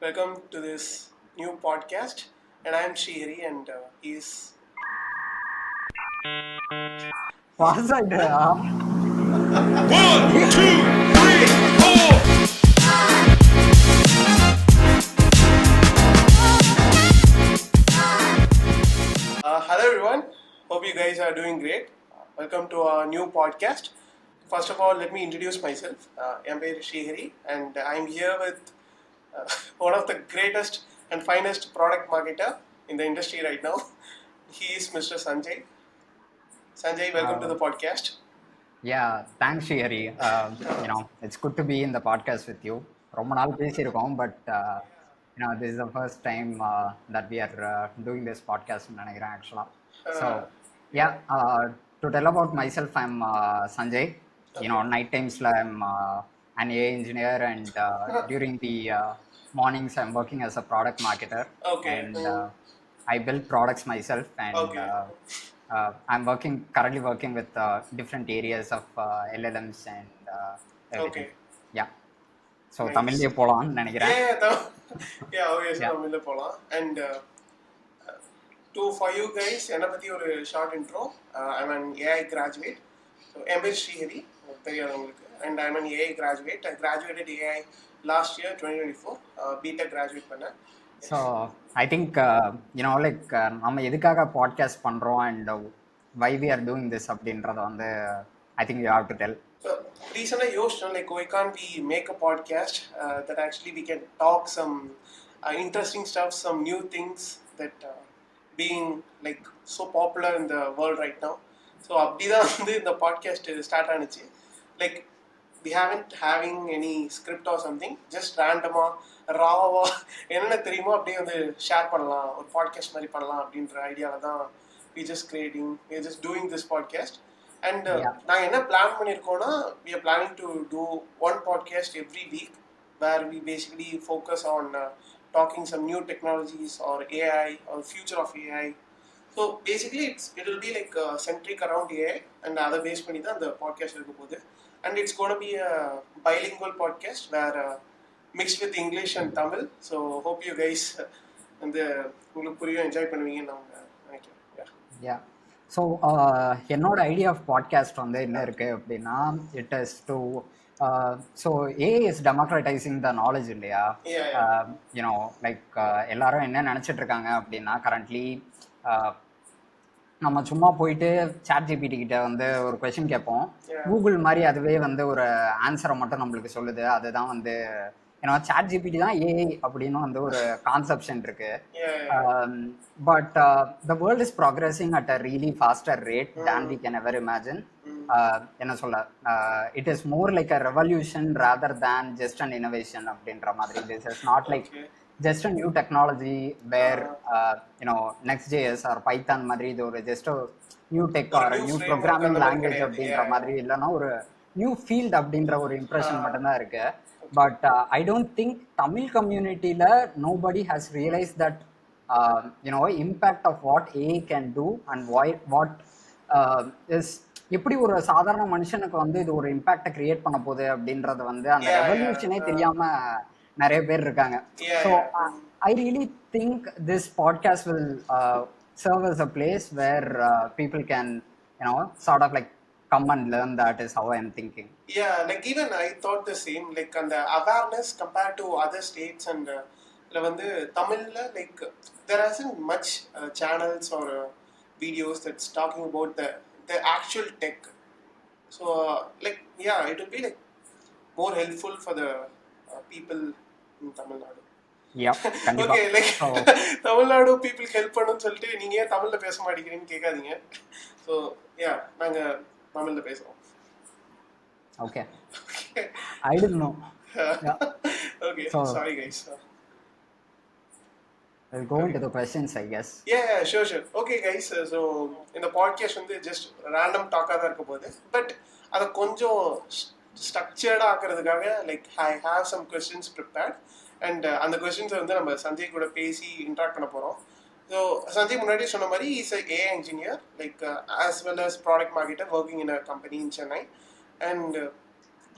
Welcome to this new podcast. And I'm Shrihari, and he's. Pass ஆயிட்டா? One, two, three, four. Hello, everyone. Hope you guys are doing great. Welcome to our new podcast. First of all, let me introduce myself. I'm Shrihari, and I'm here with uh, one of the greatest and finest product marketer in the industry right now. He is Mr. Sanjay. Sanjay, welcome to the podcast. Thanks Srihari. It's good to be இந்த podcast with you. ரொம்ப நாள் பேசியிருக்கோம், but this is the first time that we are doing this பாட்காஸ்ட்னு நினைக்கிறேன் ஆக்சுவலாக. So to tell about myself, I'm Sanjay. Night டைம்ஸில் I'm an AI engineer, and during the mornings I'm working as a product marketer. Okay. And I build products myself, and Okay. I'm currently working with different areas of LLMs and everything. Okay. Yeah. So Nice. தமிழ்லயே போலாம்னு நினைக்கிறேன். obviously Yeah. தமிழ்ல போலாம். And for you guys, என்னை பத்தி ஒரு short intro. I'm an AI graduate. So என் பேர் ஸ்ரீஹரி, தெரியாது உங்களுக்கு. And I'm an AI graduate. I graduated AI last year 2024. BTech graduate பண்ணேன். ஸோ ஐ திங்க் நம்ம எதுக்காக பாட்காஸ்ட் பண்ணுறோம் and why we are doing this அப்படின்றத வந்து I think you have to tell. So recently யோசிச்சோம், like why can't we make a podcast that actually we can talk some interesting stuff, some new things that being like so popular in the world right now. So அப்படிதான் வந்து இந்த podcast start ஆனிச்சு. Like we haven't having any script or something, just randomly ராவா என்னென்ன தெரியுமோ அப்படியே வந்து share பண்ணலாம், ஒரு பாட்காஸ்ட் மாதிரி பண்ணலாம் அப்படின்ற ஐடியாவில் தான் we just doing this podcast. And Yeah. நான் என்ன plan பண்ணியிருக்கோன்னா, we are planning to do one podcast every week where we basically focus on talking some new technologies or AI or future of AI. So basically it will be like centric around AI, and அதை base பண்ணி தான் அந்த podcast இருக்க போகுது. And it's going to be a bilingual podcast where mixed with English and Tamil. So hope you guys வந்து உங்களுக்கு புரியும், enjoy பண்ணுவீங்கன்னு நான் நினைக்கிறேன். யா. ஸோ என்னோட ஐடியா ஆஃப் பாட்காஸ்ட் வந்து என்ன இருக்குது அப்படின்னா, it is to so AI is democratizing the knowledge இல்லையா? Yeah. லைக் எல்லாரும் என்ன நினச்சிட்டு இருக்காங்க அப்படின்னா, கரண்ட்லி நம்ம சும்மா போயிட்டு ChatGPT கிட்ட வந்து ஒரு கொஷின் கேட்போம், Yeah. கூகுள் மாதிரி அதுவே வந்து ஒரு ஆன்சரை மட்டும் நம்மளுக்கு சொல்லுது. அதுதான் வந்து ChatGPT தான் ஏஐ அப்படின்னு வந்து ஒரு கான்செப்ஷன் இருக்கு. Yeah. But the world is progressing at a really faster rate than we can ever imagine. என்ன சொல்ல, it is more like a revolution rather than just an innovation அப்படின்ற மாதிரி. This is not like Okay. just a new technology where Next.js or Python மாதிரி இது ஒரு just a new tech or a new new framework programming அந்த மாதிரி language கிடையாது. அப்படின்ற Yeah. மாதிரி இல்லைன்னா ஒரு நியூ ஃபீல்ட் அப்படின்ற ஒரு இம்ப்ரெஷன் மட்டும்தான் இருக்கு. But I don't think Tamil கம்யூனிட்டியில nobody has realise that impact of what AI can do and what is எப்படி ஒரு சாதாரண மனுஷனுக்கு வந்து இது ஒரு இம்பாக்டை கிரியேட் பண்ண போகுது அப்படின்றது வந்து அந்த Yeah, ரெவல்யூஷனே yeah. தெரியாம நிறைய பேர் இருக்காங்க. Yeah, so yeah. I really think this podcast will serve as a place where people can, sort of like come and learn. That is how I'm thinking. Yeah, like even I thought the same, like அந்த awareness compared to other states, and இதுல வந்து தமிழ்ல like there isn't much channels or videos that's talking about the actual tech. So like yeah, it will be like more helpful for the people in Tamil Nadu. Yeah, கண்டிப்பா. Okay, like So, Tamil Nadu பீப்புளுக்கு help பண்ணணும்னு சொல்லிட்டு நீங்க ஏன் தமிழ்ல பேச மாட்டேங்கிறீங்கன்னு கேட்காதீங்க. So yeah, நாங்க தமிழ்ல பேசுவோம். okay. I didn't know. Yeah. Okay, So, sorry guys. I'll go into the questions, I guess. Sure. Okay guys, so இந்த பாட்காஸ்ட் வந்து ஜஸ்ட் ரேண்டம் டாக்காக தான் இருக்க போகுது. பட் அதை கொஞ்சம் ஸ்ட்ரக்சர்டாக ஆக்கிறதுக்காக like I have some questions prepared. And அந்த கொஸ்டின்ஸை வந்து நம்ம சஞ்சய் கூட பேசி இன்ட்ராக்ட் பண்ண போகிறோம். ஸோ சஞ்சய் முன்னாடி சொன்ன மாதிரி is a engineer, like as well as product marketer working in a company in Chennai. And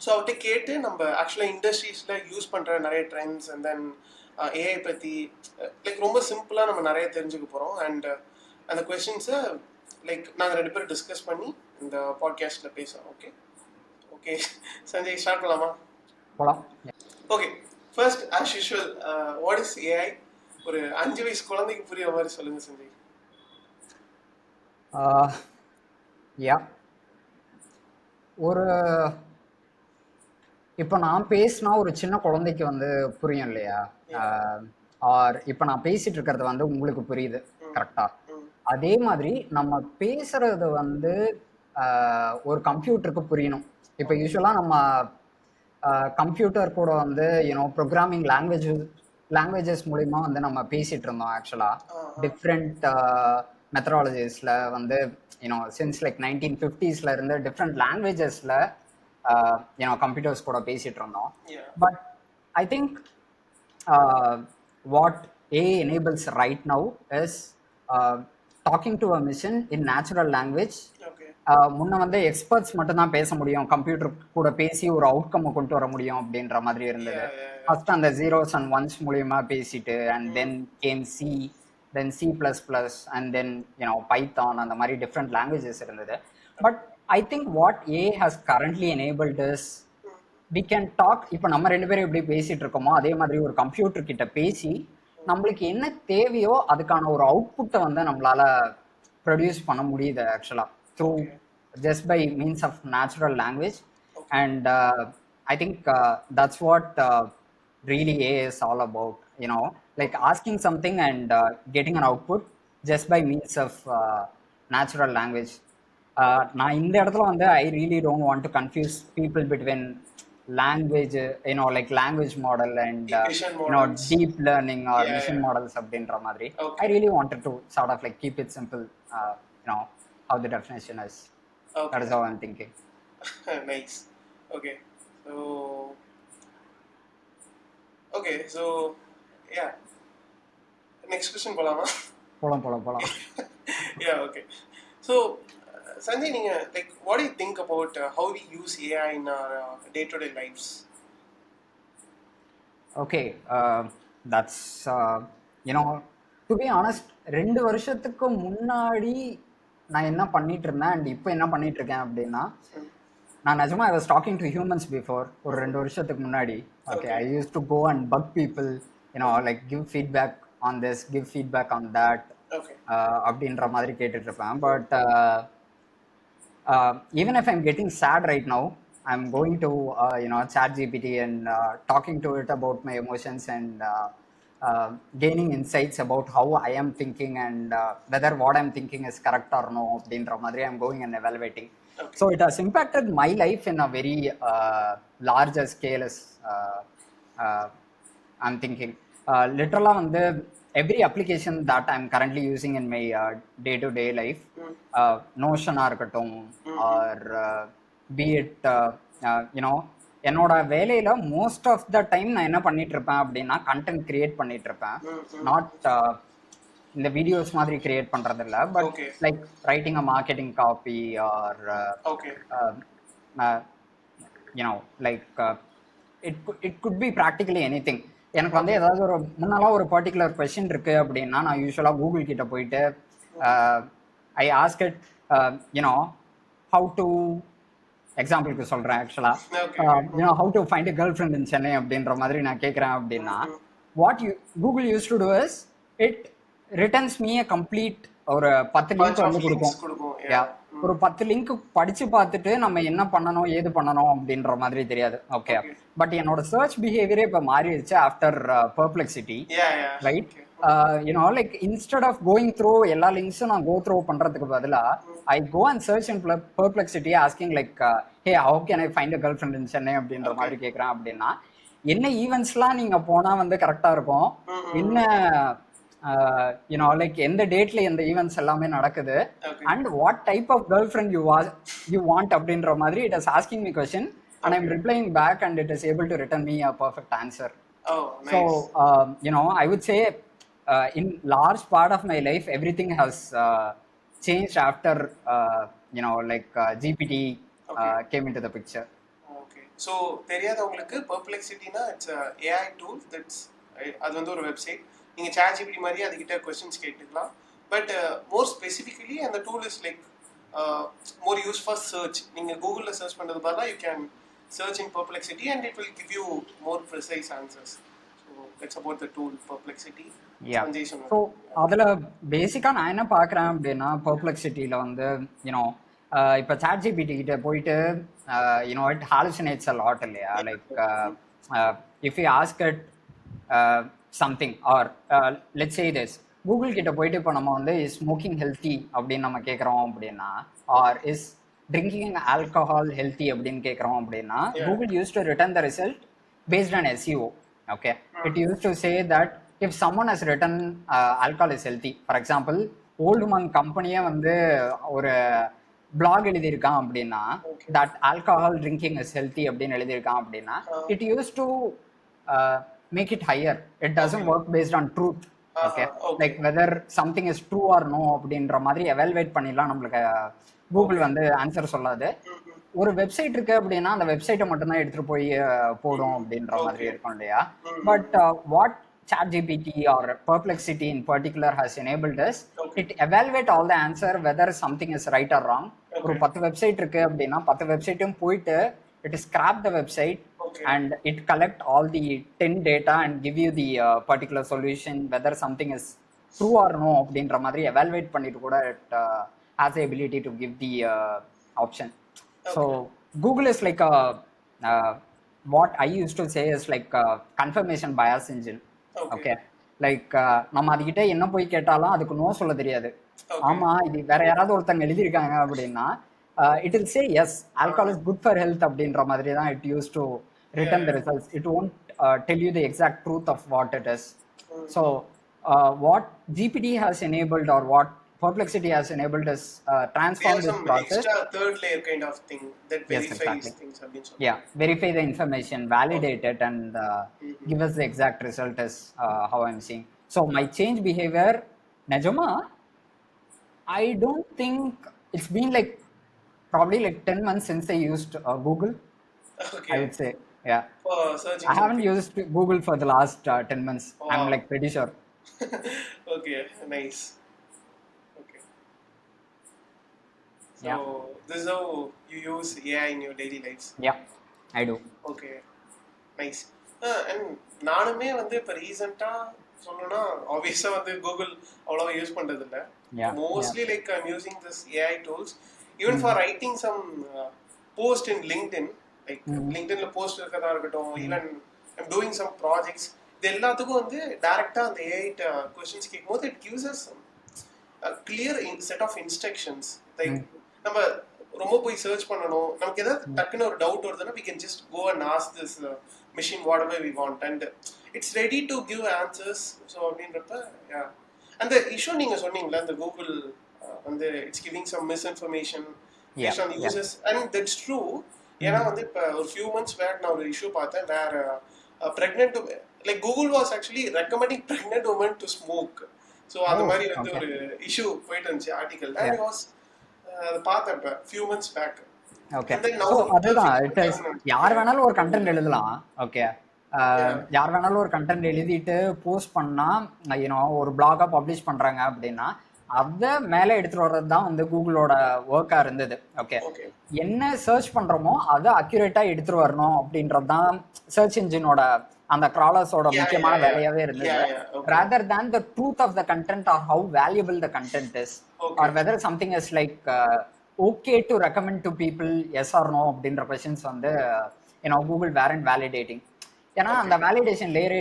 so அவர்கிட்ட கேட்டு நம்ம ஆக்சுவலாக இண்டஸ்ட்ரீஸில் யூஸ் பண்ணுற நிறைய ட்ரெண்ட்ஸ் அண்ட் தென் ஏஐ பற்றி லைக் ரொம்ப சிம்பிளாக நம்ம நிறைய தெரிஞ்சுக்க போகிறோம். அண்ட் அந்த கொஸ்டின்ஸை லைக் நாங்கள் 2 பேரும் டிஸ்கஸ் பண்ணி இந்த பாட்காஸ்ட்டில் பேசுகிறோம். ஓகே ஓகே சஞ்சய், ஸ்டார்ட் பண்ணலாமா? போலாம். Okay, first as usual, what is AI? ஒரு 5 வயசு குழந்தைக்கு புரியுற மாதிரி சொல்லுங்கள் சஞ்சய். யா ஒரு இப்போ நான் பேசினா ஒரு சின்ன குழந்தைக்கு வந்து புரியும் இல்லையா? ஆர் இப்போ நான் பேசிட்டு இருக்கிறது வந்து உங்களுக்கு புரியுது கரெக்டா? அதே மாதிரி நம்ம பேசுறது வந்து ஒரு கம்ப்யூட்டருக்கு புரியணும். இப்போ யூஸ்வலாக நம்ம கம்ப்யூட்டர் கூட வந்து ப்ரோக்ராமிங் லாங்குவேஜஸ் மூலிமா வந்து நம்ம பேசிட்டு இருந்தோம். ஆக்சுவலாக டிஃப்ரெண்ட் மெத்தடாலஜிஸில் வந்து சின்ஸ் லைக் 1950s இருந்து டிஃப்ரெண்ட் லாங்குவேஜஸில் கம்ப்யூட்டர்ஸ் கூட பேசிட்டு இருந்தோம். But I think what AI enables right now is talking to a machine in natural language. முன்ன வந்து எக்ஸ்பர்ட்ஸ் மட்டும் தான் பேச முடியும், கம்ப்யூட்டர் கூட பேசி ஒரு அவுட்கம் கொண்டு வர முடியும் அப்படின்ற மாதிரி இருந்தது. ஃபர்ஸ்ட் அந்த 0s and 1s மூலியமா பேசிட்டு and then came C, then C++, and then Python, அந்த மாதிரி டிஃப்ரெண்ட் லாங்குவேஜஸ் இருந்தது. But I think what AI has currently enabled is we can talk. இப்போ நம்ம 2 பேரும் எப்படி பேசிட்டு இருக்கோமோ அதே மாதிரி ஒரு கம்ப்யூட்டர் கிட்ட பேசி நம்மளுக்கு என்ன தேவையோ அதுக்கான ஒரு அவுட்புட்டை வந்து நம்மளால ப்ரொடியூஸ் பண்ண முடியுது ஆக்சுவலா through just by means of natural language. And I think that's what really AI is all about, like asking something and getting an output just by means of natural language. நான் இந்த இடத்துல வந்து I really don't want to confuse people between language, like language model and deep learning or machine models அப்படின்ற மாதிரி. I really wanted to sort of like keep it simple, how the definition is. That is how I'm thinking. Nice. Okay, so yeah, next question போலாமா? போலாம். Yeah, okay. So Sanjay, நீங்க like what do you think about how we use AI in our day-to-day lives? Okay, that's to be honest, 2 வருஷத்துக்கு முன்னாடி நான் என்ன பண்ணிட்டு இருந்தேன் and இப்போ என்ன பண்ணிட்டு இருக்கேன் அப்படின்னா, நான் நிஜமா I was talking to humans before. ஒரு 2 வருஷத்துக்கு முன்னாடி I used to go and bug people, like give feedback on this, give feedback on that, அப்படின்ற மாதிரி கேட்டுட்டு இருப்பேன். But even if I'm getting sad right now, I'm going to ChatGPT and talking to it about my emotions and gaining insights about how I am thinking and whether what I'm thinking is correct or no அப்படின்ற மாதிரி I'm going and evaluating. So it has impacted my life in a very larger scale as I'm thinking. Literally வந்து every application that I'm currently using in my day-to-day life, Notion-ஆ இருக்கட்டும் or be it என்னோட வேலையில most of the time நான் என்ன பண்ணிட்டு இருப்பேன் அப்படின்னா content create பண்ணிட்டு இருப்பேன். நாட் இந்த வீடியோஸ் மாதிரி கிரியேட் பண்றது இல்லை, but like writing a marketing copy or like it could be practically anything. எனக்கு வந்து ஏதாவது ஒரு முன்னெல்லாம் ஒரு பர்டிகுலர் கொஸ்டின் இருக்கு அப்படின்னா நான் யூஸ்வலாக கூகுள் கிட்ட போயிட்டு I ask it how to, எக்ஸாம்பிளுக்கு சொல்றேன் ஆக்சுவலா, how to find a girlfriend in Chennai அப்படின்ற மாதிரி நான் கேட்குறேன் அப்படின்னா, what Google use to do is it returns me a complete ஒரு 10 லிங்க் வந்து கொடுக்கும். ஒரு 10 லிங்க் படிச்சு பார்த்துட்டு நம்ம என்ன பண்ணணும் ஏது பண்ணணும் அப்படின்ற மாதிரி தெரியாது. ஓகே, பட் என்னோட சர்ச் பிஹேவியரே இப்போ மாறிடுச்சு after Perplexity, right? like instead of going through எல்லா லிங்க்ஸும் நான் go through பண்றதுக்கு பதிலா I go and search in perplexity asking like hey, how can I find a girlfriend in Chennai அப்படின்ற மாதிரி கேட்குறேன். அப்படின்னா என்ன ஈவெண்ட்ஸ்லாம் நீங்க போனா வந்து கரெக்டா இருக்கும், என்ன லைக் எந்த டேட்ல எந்த ஈவெண்ட்ஸ் எல்லாமே நடக்குது, and what type of girlfriend you want அப்படின்ற மாதிரி it is asking me question and I'm replying back and it is able to return me a perfect answer. Nice. So I would say in large part of my life everything has changed after like GPT came into the picture. Okay, so தெரியாதவங்களுக்கு perplexity-னா it's a AI tool that's அது வந்து ஒரு website. நீங்கள் ChatGPT மாதிரி அதுக்கிட்ட questions கேட்டுக்கலாம். But more specifically அந்த tool is like more use for search. நீங்கள் கூகுளில் சர்ச் பண்ணுறது பார்த்தா you can search in Perplexity and it will give you more precise answers. So that's about the tool Perplexity. So அதில் பேசிக்காக நான் என்ன பார்க்குறேன் அப்படின்னா பர்ப்ளெக்சிட்டியில் வந்து யூனோ இப்போ ChatGPT கிட்ட போயிட்டு யூனோ இட் ஹாலுசினேட்ஸ் அ லாட் இல்லையா, like if you ask it something R let's say this, Google கிட்ட போயிட்டு இப்போ நம்ம வந்து இஸ் ஸ்மோக்கிங் ஹெல்த்தி அப்படின்னு நம்ம கேட்குறோம் அப்படின்னா, or is drinking alcohol healthy அப்படின்னு கேட்குறோம் அப்படின்னா, Google use to return the result based on SEO. Okay, it used to say that if someone has written alcohol is healthy, for example, Old Monk company வந்து ஒரு blog எழுதியிருக்கான் அப்படின்னா, that alcohol drinking is healthy அப்படின்னு எழுதியிருக்கான் அப்படின்னா, it used to make it higher. It doesn't work based on truth. Okay, like whether something is true or no அப்படின்ற மாதிரி evaluate பண்ணிடலாம் நம்மளுக்கு Google வந்து ஆன்சர் சொல்லாது. ஒரு வெப்சைட் இருக்கு அப்படின்னா அந்த வெப்சைட்டை மட்டும்தான் எடுத்துட்டு போய் போடும் அப்படின்ற மாதிரி இருக்கும் இல்லையா. But what ChatGPT or Perplexity in particular has enabled us, it evaluate all the answer whether something is right or wrong. ஒரு 10 வெப்சைட் இருக்கு அப்படின்னா 10 வெப்சைட்டும் போயிட்டு it scrap the website and it collect all the 10 data and give you the particular solution whether something is true or no அப்படின்ற மாதிரி evaluate பண்ணிட்டு கூட it has the ability to give the option. So Google is like a what I used to say is like a confirmation bias engine. Okay, like நம்ம அதுகிட்ட என்ன போய் கேட்டாலும் அதுக்கு நோ சொல்ல தெரியாது. ஆமா இது வேற யாராவது ஒருத்தங்க எழுதியிருக்காங்க அப்படின்னா it will say yes, alcohol is good for health அப்படின்ற மாதிரி தான் it used to return the results. It won't tell you the exact truth of what it is. So what GPT has enabled or what Perplexity has enabled us transform this process. Extra third layer kind of thing that verifies things. Yeah, verify the information, validate it, and give us the exact result is how I'm seeing. So my change behavior, Najoma, I don't think it's been like probably like 10 months since I used Google. Okay. I would say, yeah. For searching. I haven't used Google for the last 10 months. Wow. I'm like pretty sure. Okay, nice. So this is how you use AI in your daily lives. Yeah, I do. Okay, nice. And நானுமே வந்து இப்போ ரீசெண்டாக சொல்லணும்னா ஆப்வியஸாக வந்து Google அவ்வளோவா use பண்ணுறது இல்லை. Mostly like I'm using this AI tools even for writing some post in LinkedIn, like LinkedInல போஸ்ட் இருக்கிறதா இருக்கட்டும், even I'm doing some projects, இது எல்லாத்துக்கும் வந்து டைரெக்டாக அந்த AI கொஸ்டின்ஸ் கேட்கும்போது it gives us a clear set of instructions. Like நம்ம ரொம்ப போய் சர்ச் பண்ணணும், நமக்கு ஏதாவது டக்குன்னு ஒரு டவுட் வருதுன்னா we can just go and ask this machine whatever we want and it's ready to give answers. So அப்படின்றப்ப அந்த இஷ்யூ நீங்கள் சொன்னீங்களா இந்த கூகுள் வந்து it's giving some misinformation based on the users and that's true. ஏன்னா வந்து இப்போ ஒரு few months back நான் ஒரு இஷ்யூ பார்த்தேன் வேற pregnant, like Google was actually recommending pregnant women to smoke. So அந்த மாதிரி வந்து ஒரு இஷ்யூ போயிட்டு இருந்துச்சு ஆர்டிகல் and it was அதை பார்த்தேன் few months back. Okay, so அதுதான் இட் இஸ் யார் வேணாலும் ஒரு கண்டென்ட் எழுதலாம். ஓகே, யார் வேணாலும் ஒரு கண்டென்ட் எழுதிட்டு போஸ்ட் பண்ணால் யூனோ ஒரு பிளாகாக பப்ளிஷ் பண்ணுறாங்க அப்படின்னா அதை மேலே எடுத்துகிட்டு வர்றது தான் வந்து கூகுளோட ஒர்க்காக இருந்தது. ஓகே, என்ன சர்ச் பண்ணுறோமோ அதை அக்யூரேட்டாக எடுத்துகிட்டு வரணும் அப்படின்றது தான் சர்ச் இன்ஜினோட அந்த கிராலர்ஸோட முக்கியமான வேலையாகவே இருந்தது. rather than the truth of the content or how valuable the content is or whether something is like okay to recommend to people yes or no அப்படின்ற questions வந்து கூகுள் weren't validating. ஏன்னா அந்த validation லேயரே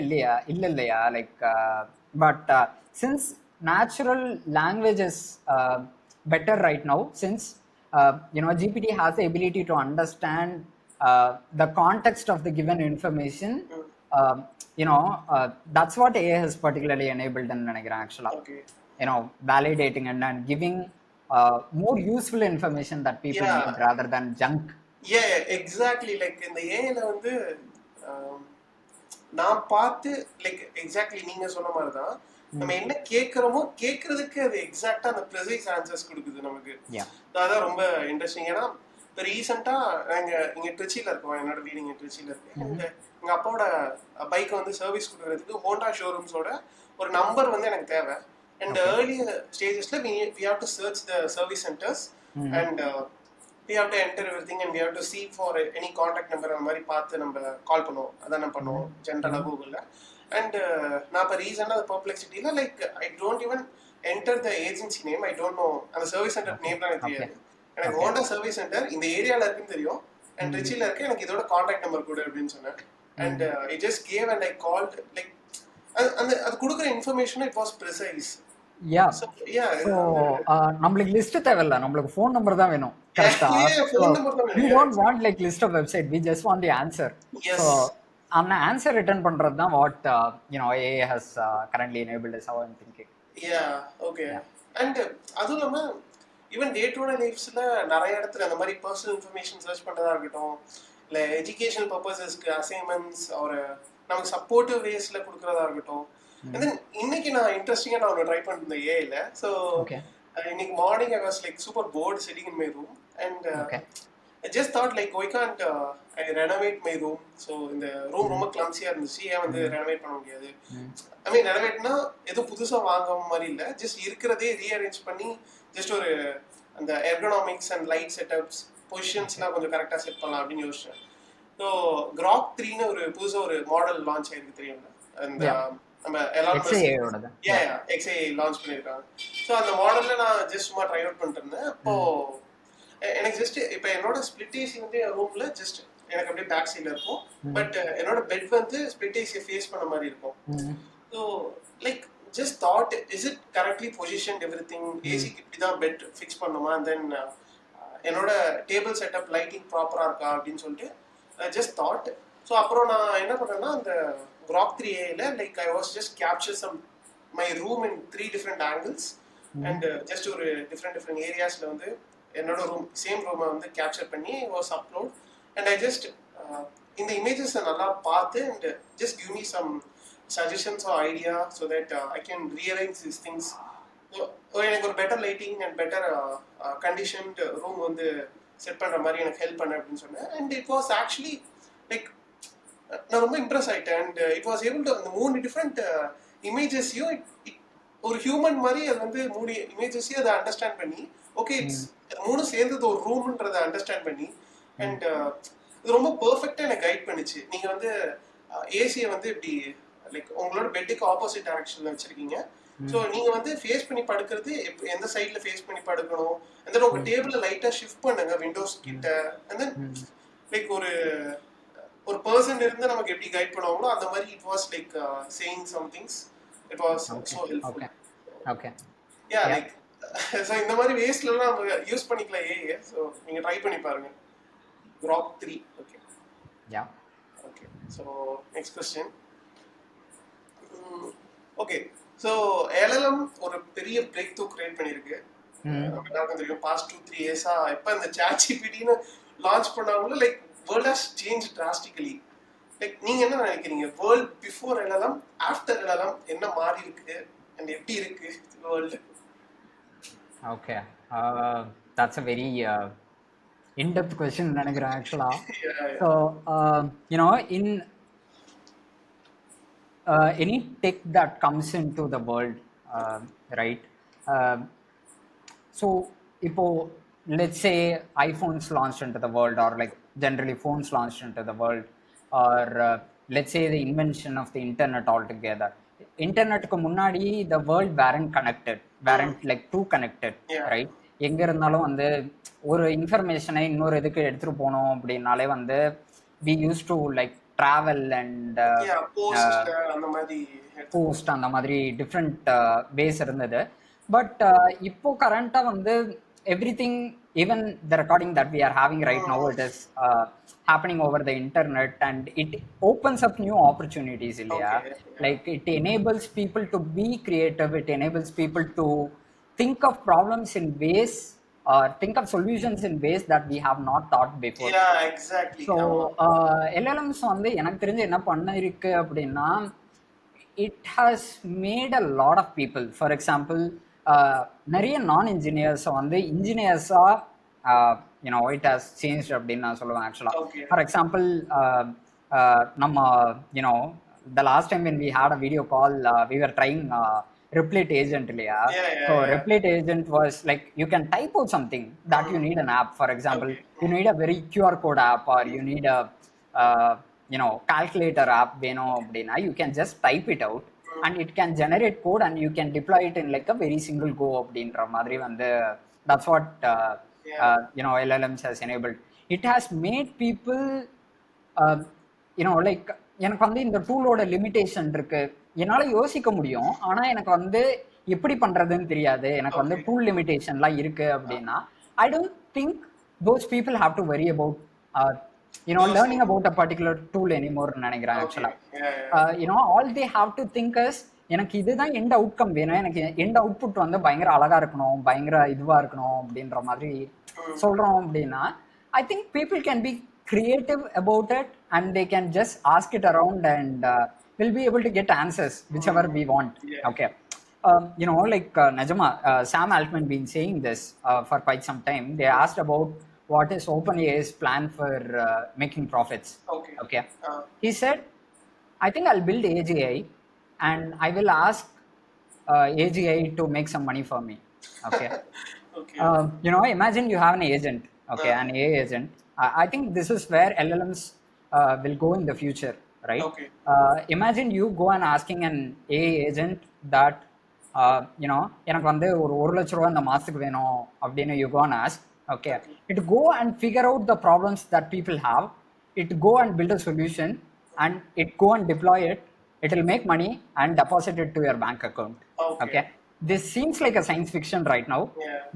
இல்லையா like but since natural language is better right now, since GPT has the ability to understand the context of the given information, that's what AI has particularly enabled in நினைக்கிறேன் ஆக்சுவலா. Validating and giving more useful information that people need rather than junk. Yeah, exactly. Like இந்த ஏஐல வந்து நான் பார்த்து like exactly நீங்க சொன்ன மாதிரி தான் நம்ம என்ன கேட்குறோமோ கேட்கறதுக்கு அது எக்ஸாக்டா அந்த ப்ரிசைஸ் ஆன்சர்ஸ் கொடுக்குது நமக்கு. அதான் ரொம்ப இன்ட்ரெஸ்டிங். ஏன்னா இப்போ ரீசெண்டாக நாங்கள் இங்கே திருச்சியில் இருக்கோம், என்னோட வீடு இங்கே திருச்சியில் இருக்கு. அண்ட் எங்கள் அப்பாவோட பைக்கை வந்து சர்வீஸ் கொடுக்குறதுக்கு ஹோண்டா ஷோரூம்ஸோட ஒரு நம்பர் வந்து எனக்கு தேவை. அண்ட் ஏர்லி ஸ்டேஜஸில் we have to search the service centres and we have to enter everything and we have to see for any contact number அந்த மாதிரி பார்த்து நம்ம கால் பண்ணுவோம். அதான் நான் பண்ணுவோம் ஜென்ரலாக கூகுளில். அண்ட் நான் இப்போ ரீசெண்டாக அந்த பர்ப்ளெக்சிட்டியில் like I don't even enter the agency name, I don't know அந்த சர்வீஸ் சென்டர் நேம் தான் எனக்கு தெரியாது. எனக்கு ஹோண்டா சர்வீஸ் சென்டர் இந்த ஏரியாவில் இருக்குன்னு தெரியும் அண்ட் ட்ரிச்சியில் இருக்கு, எனக்கு இதோட கான்டாக்ட் நம்பர் கொடு அப்படின்னு சொன்னேன். And it just gave and I called like அந்த அது கொடுக்குற இன்ஃபர்மேஷனும் it was precise. Yeah so நம்மளுக்கு லிஸ்ட் தேவையில்ல, நம்மளுக்கு ஃபோன் நம்பர் தான் வேணும். கரெக்டா? we don't want like list of website, we just want the answer. Yes. So அந்த ஆன்சர் ரிட்டர்ன் பண்றது தான் what AI has currently enabled is how I'm thinking. Okay. And அதுவும் இல்லாமல் ஈவன் டே டு டே லைஃப்ஸில் நிறைய இடத்துல அந்த மாதிரி personal information search பண்ணுறதா இருக்கட்டும், இல்லை எஜுகேஷனல் பர்பஸஸ்க்கு அசைன்மெண்ட்ஸ் ஒரு நமக்கு சப்போர்ட்டிவ் வேஸில் கொடுக்குறதா இருக்கட்டும். அண்ட் தென் இன்னைக்கு நான் இன்ட்ரெஸ்டிங்காக நான் ஒன்று ட்ரை பண்ணிருந்தேன் ஏஐல. ஸோ இன்னைக்கு morning I was like super bored sitting in my room and I just thought like why can't I renovate my room? So இந்த ரூம் ரொம்ப கிளம்சியா இருந்துச்சு, ஏன் வந்து ரெனோவேட் பண்ண முடியாது? ஐ மீன் ரெனோவேட்னா எதுவும் புதுசா வாங்க மாதிரி இல்லை, ஜஸ்ட் இருக்கிறதே ரீஅரேஞ்ச் பண்ணி ஜஸ்ட் ஒரு அந்த எர்கனாமிக்ஸ் அண்ட் லைட் செட்டப்ஸ் பொசிஷன்ஸ்லாம் கொஞ்சம் கரெக்டாக செட் பண்ணலாம் அப்படின்னு யோசிச்சேன். ஸோ Grok 3ன்னு ஒரு புதுசாக ஒரு மாடல் லான்ச் ஆயிருக்கு தெரியுங்களா? அந்த நம்ம XAI லான்ச் பண்ணியிருக்காங்க. ஸோ அந்த மாடலில் நான் ஜஸ்ட் சும்மா ட்ரை அவுட் பண்ணிட்டு இருந்தேன். அப்போ எனக்கு ஜஸ்ட் இப்போ என்னோட ஸ்பிளிட் ஏசி வந்து என் ரூம்ல ஜஸ்ட் எனக்கு அப்படியே பேக் சைடில் இருக்கும், பட் என்னோட பெட் வந்து ஸ்பிளிட் ஏசியை ஃபேஸ் பண்ண மாதிரி இருக்கும். So like just thought is it correctly position everything, ஏசிக்கு இப்படி தான் பெட் ஃபிக்ஸ் பண்ணுமா, தென் என்னோட டேபிள் செட்டப் லைட்டிங் ப்ராப்பராக இருக்கா அப்படின்னு சொல்லிட்டு ஜஸ்ட் தாட். ஸோ அப்புறம் நான் என்ன பண்ணேன்னா அந்த Grok 3 like I was just capture some my room in 3 different angles and just ஒரு டிஃப்ரெண்ட் ஏரியாஸில் வந்து என்னோட ரூம் சேம் ரூமை வந்து கேப்சர் பண்ணி was upload. And I just இந்த இமேஜஸை நல்லா பார்த்து and just give me some suggestions or idea so that I can rearrange this things. எனக்கு ஒரு better lighting and better conditioned room வந்து செட் பண்ணுற மாதிரி எனக்கு ஹெல்ப் பண்ண அப்படின்னு சொன்னேன். And it was actually like நான் ரொம்ப இம்ப்ரெஸ் ஆகிட்டேன். And it was able to அந்த 3 டிஃப்ரெண்ட் இமேஜஸையும் ஒரு ஹியூமன் மாதிரி அது வந்து 3 இமேஜஸையும் அதை அண்டர்ஸ்டாண்ட் பண்ணி ஓகே இட்ஸ் 3 சேர்ந்தது ஒரு ரூம்ன்றதை அண்டர்ஸ்டாண்ட் பண்ணி அண்ட் இது ரொம்ப பெர்ஃபெக்டாக எனக்கு கைட் பண்ணிச்சு. நீங்கள் வந்து ஏசியை வந்து இப்படி லைக் உங்களோட பெட்டுக்கு ஆப்போசிட் டைரக்ஷனில் வச்சுருக்கீங்க. ஸோ நீங்கள் வந்து ஃபேஸ் பண்ணி படுக்கிறது எந்த சைடில் ஃபேஸ் பண்ணி படுக்கணும், அண்ட் தென் உங்கள் டேபிளில் லைட்டாக ஷிஃப்ட் பண்ணுங்க விண்டோஸ் கிட்ட, அண்ட் தென் லைக் ஒரு பர்சன் இருந்து நமக்கு எப்படி கைட் பண்ணுவாங்களோ அந்த மாதிரி it was like saying some things. It was so helpful. Yeah like so இந்த மாதிரி வேஸ்ட்லாம் நம்ம யூஸ் பண்ணிக்கலாம் ஏஐ. ஸோ நீங்கள் ட்ரை பண்ணி பாருங்க Grok 3. Okay yeah okay. So next question. Okay so LLM ஒரு பெரிய பிரேக் த்ரூ கிரியேட் பண்ணியிருக்கு. எல்லாருக்கும் தெரியும் பாஸ்ட் 2-3 இயர்ஸாக இப்போ இந்த ChatGPTன்னு லான்ச் பண்ணாங்களோ like world has change drastically. Like நீங்கள் என்ன நினைக்கிறீங்க, world before LLM after LLM என்ன மாறி இருக்கு அண்ட் எப்படி இருக்கு world? Okay, that's a very in-depth question நினைக்கிறேன் actually. So in any tech that comes into the world, right, so இப்போ let's say iPhones launched into the world, or like generally phones launched into the world, or let's say the invention of the internet altogether. இன்டர்நெட்டுக்கு முன்னாடி the world weren't like too connected, right? எங்க இருந்தாலும் வந்து ஒரு இன்ஃபர்மேஷனை இன்னொரு இதுக்கு எடுத்துட்டு போனோம் அப்படின்னாலே வந்து we used to like travel and post அந்த மாதிரி டிஃப்ரெண்ட் வேஸ் இருந்தது. பட் இப்போ கரண்டா வந்து everything, even the recording that we are having right now, it is happening over the internet, and it opens up new opportunities, Ilya. Like it enables people to be creative, it enables people to think of problems in ways, or think of solutions in ways that we have not thought before. Yeah, exactly. So LLMs வந்து எனக்கு தெரிஞ்சு என்ன பண்ண இருக்கு அப்படின்னா, it has made a lot of people, for example, நிறைய நான் இன்ஜினியர்ஸை வந்து இன்ஜினியர்ஸாக it has changed அப்படின்னு நான் சொல்லுவேன் ஆக்சுவலா. Okay. ஃபார் எக்ஸாம்பிள் நம்ம the last time when we had a video call, we were trying Replit agent இல்லையா? So Replit agent was like you can type out something that you need an app. For example, you need a very QR code app, or you need a calculator app வேணும் அப்படின்னா you can just type it out and it can generate code and you can deploy it in like a very single go அப்படின்ற மாதிரி வந்து that's what LLMs has enabled. It has made people like எனக்கு வந்து இந்த டூலோட limitation இருக்கு, என்னால யோசிக்க முடியும், ஆனா எனக்கு வந்து எப்படி பண்றதுன்னு தெரியாது, எனக்கு வந்து டூல் லிமிட்டேஷன்லாம் இருக்கு அப்படின்னா ஐ don't think those people have to worry about learning about a particular tool anymore நினைக்கிறேன் ஆக்சுவலா. all they have to think is எனக்கு இதுதான் எண்ட் அவுட்கம் வேணும், எனக்கு எண்ட் அவுட்புட் வந்து பயங்கர அழகா இருக்கணும், பயங்கர இதுவா இருக்கணும் அப்படின்ற மாதிரி சொல்றோம் அப்படின்னா I think people can be creative about it and they can just ask it around and we'll be able to get answers whichever we want. Okay. Like Najama, Sam Altman been saying this for quite some time. They asked about what is OpenAI's plan for making profits. Okay. He said, I think I'll build AGI and I will ask AGI to make some money for me. Okay. Imagine you have an agent, okay, an AI agent. I think this is where LLMs will go in the future, right? Okay. Imagine you go and asking an AI agent that, எனக்கு வந்து ஒரு 1 லட்ச ரூபா இந்த மாசத்துக்கு வேணும் அப்படின்னு you go and ask, okay. It go and figure out the problems that people have. It go and build a solution and it go and deploy it. It will make money and deposit it to your bank account. Okay. This seems like a science fiction right now,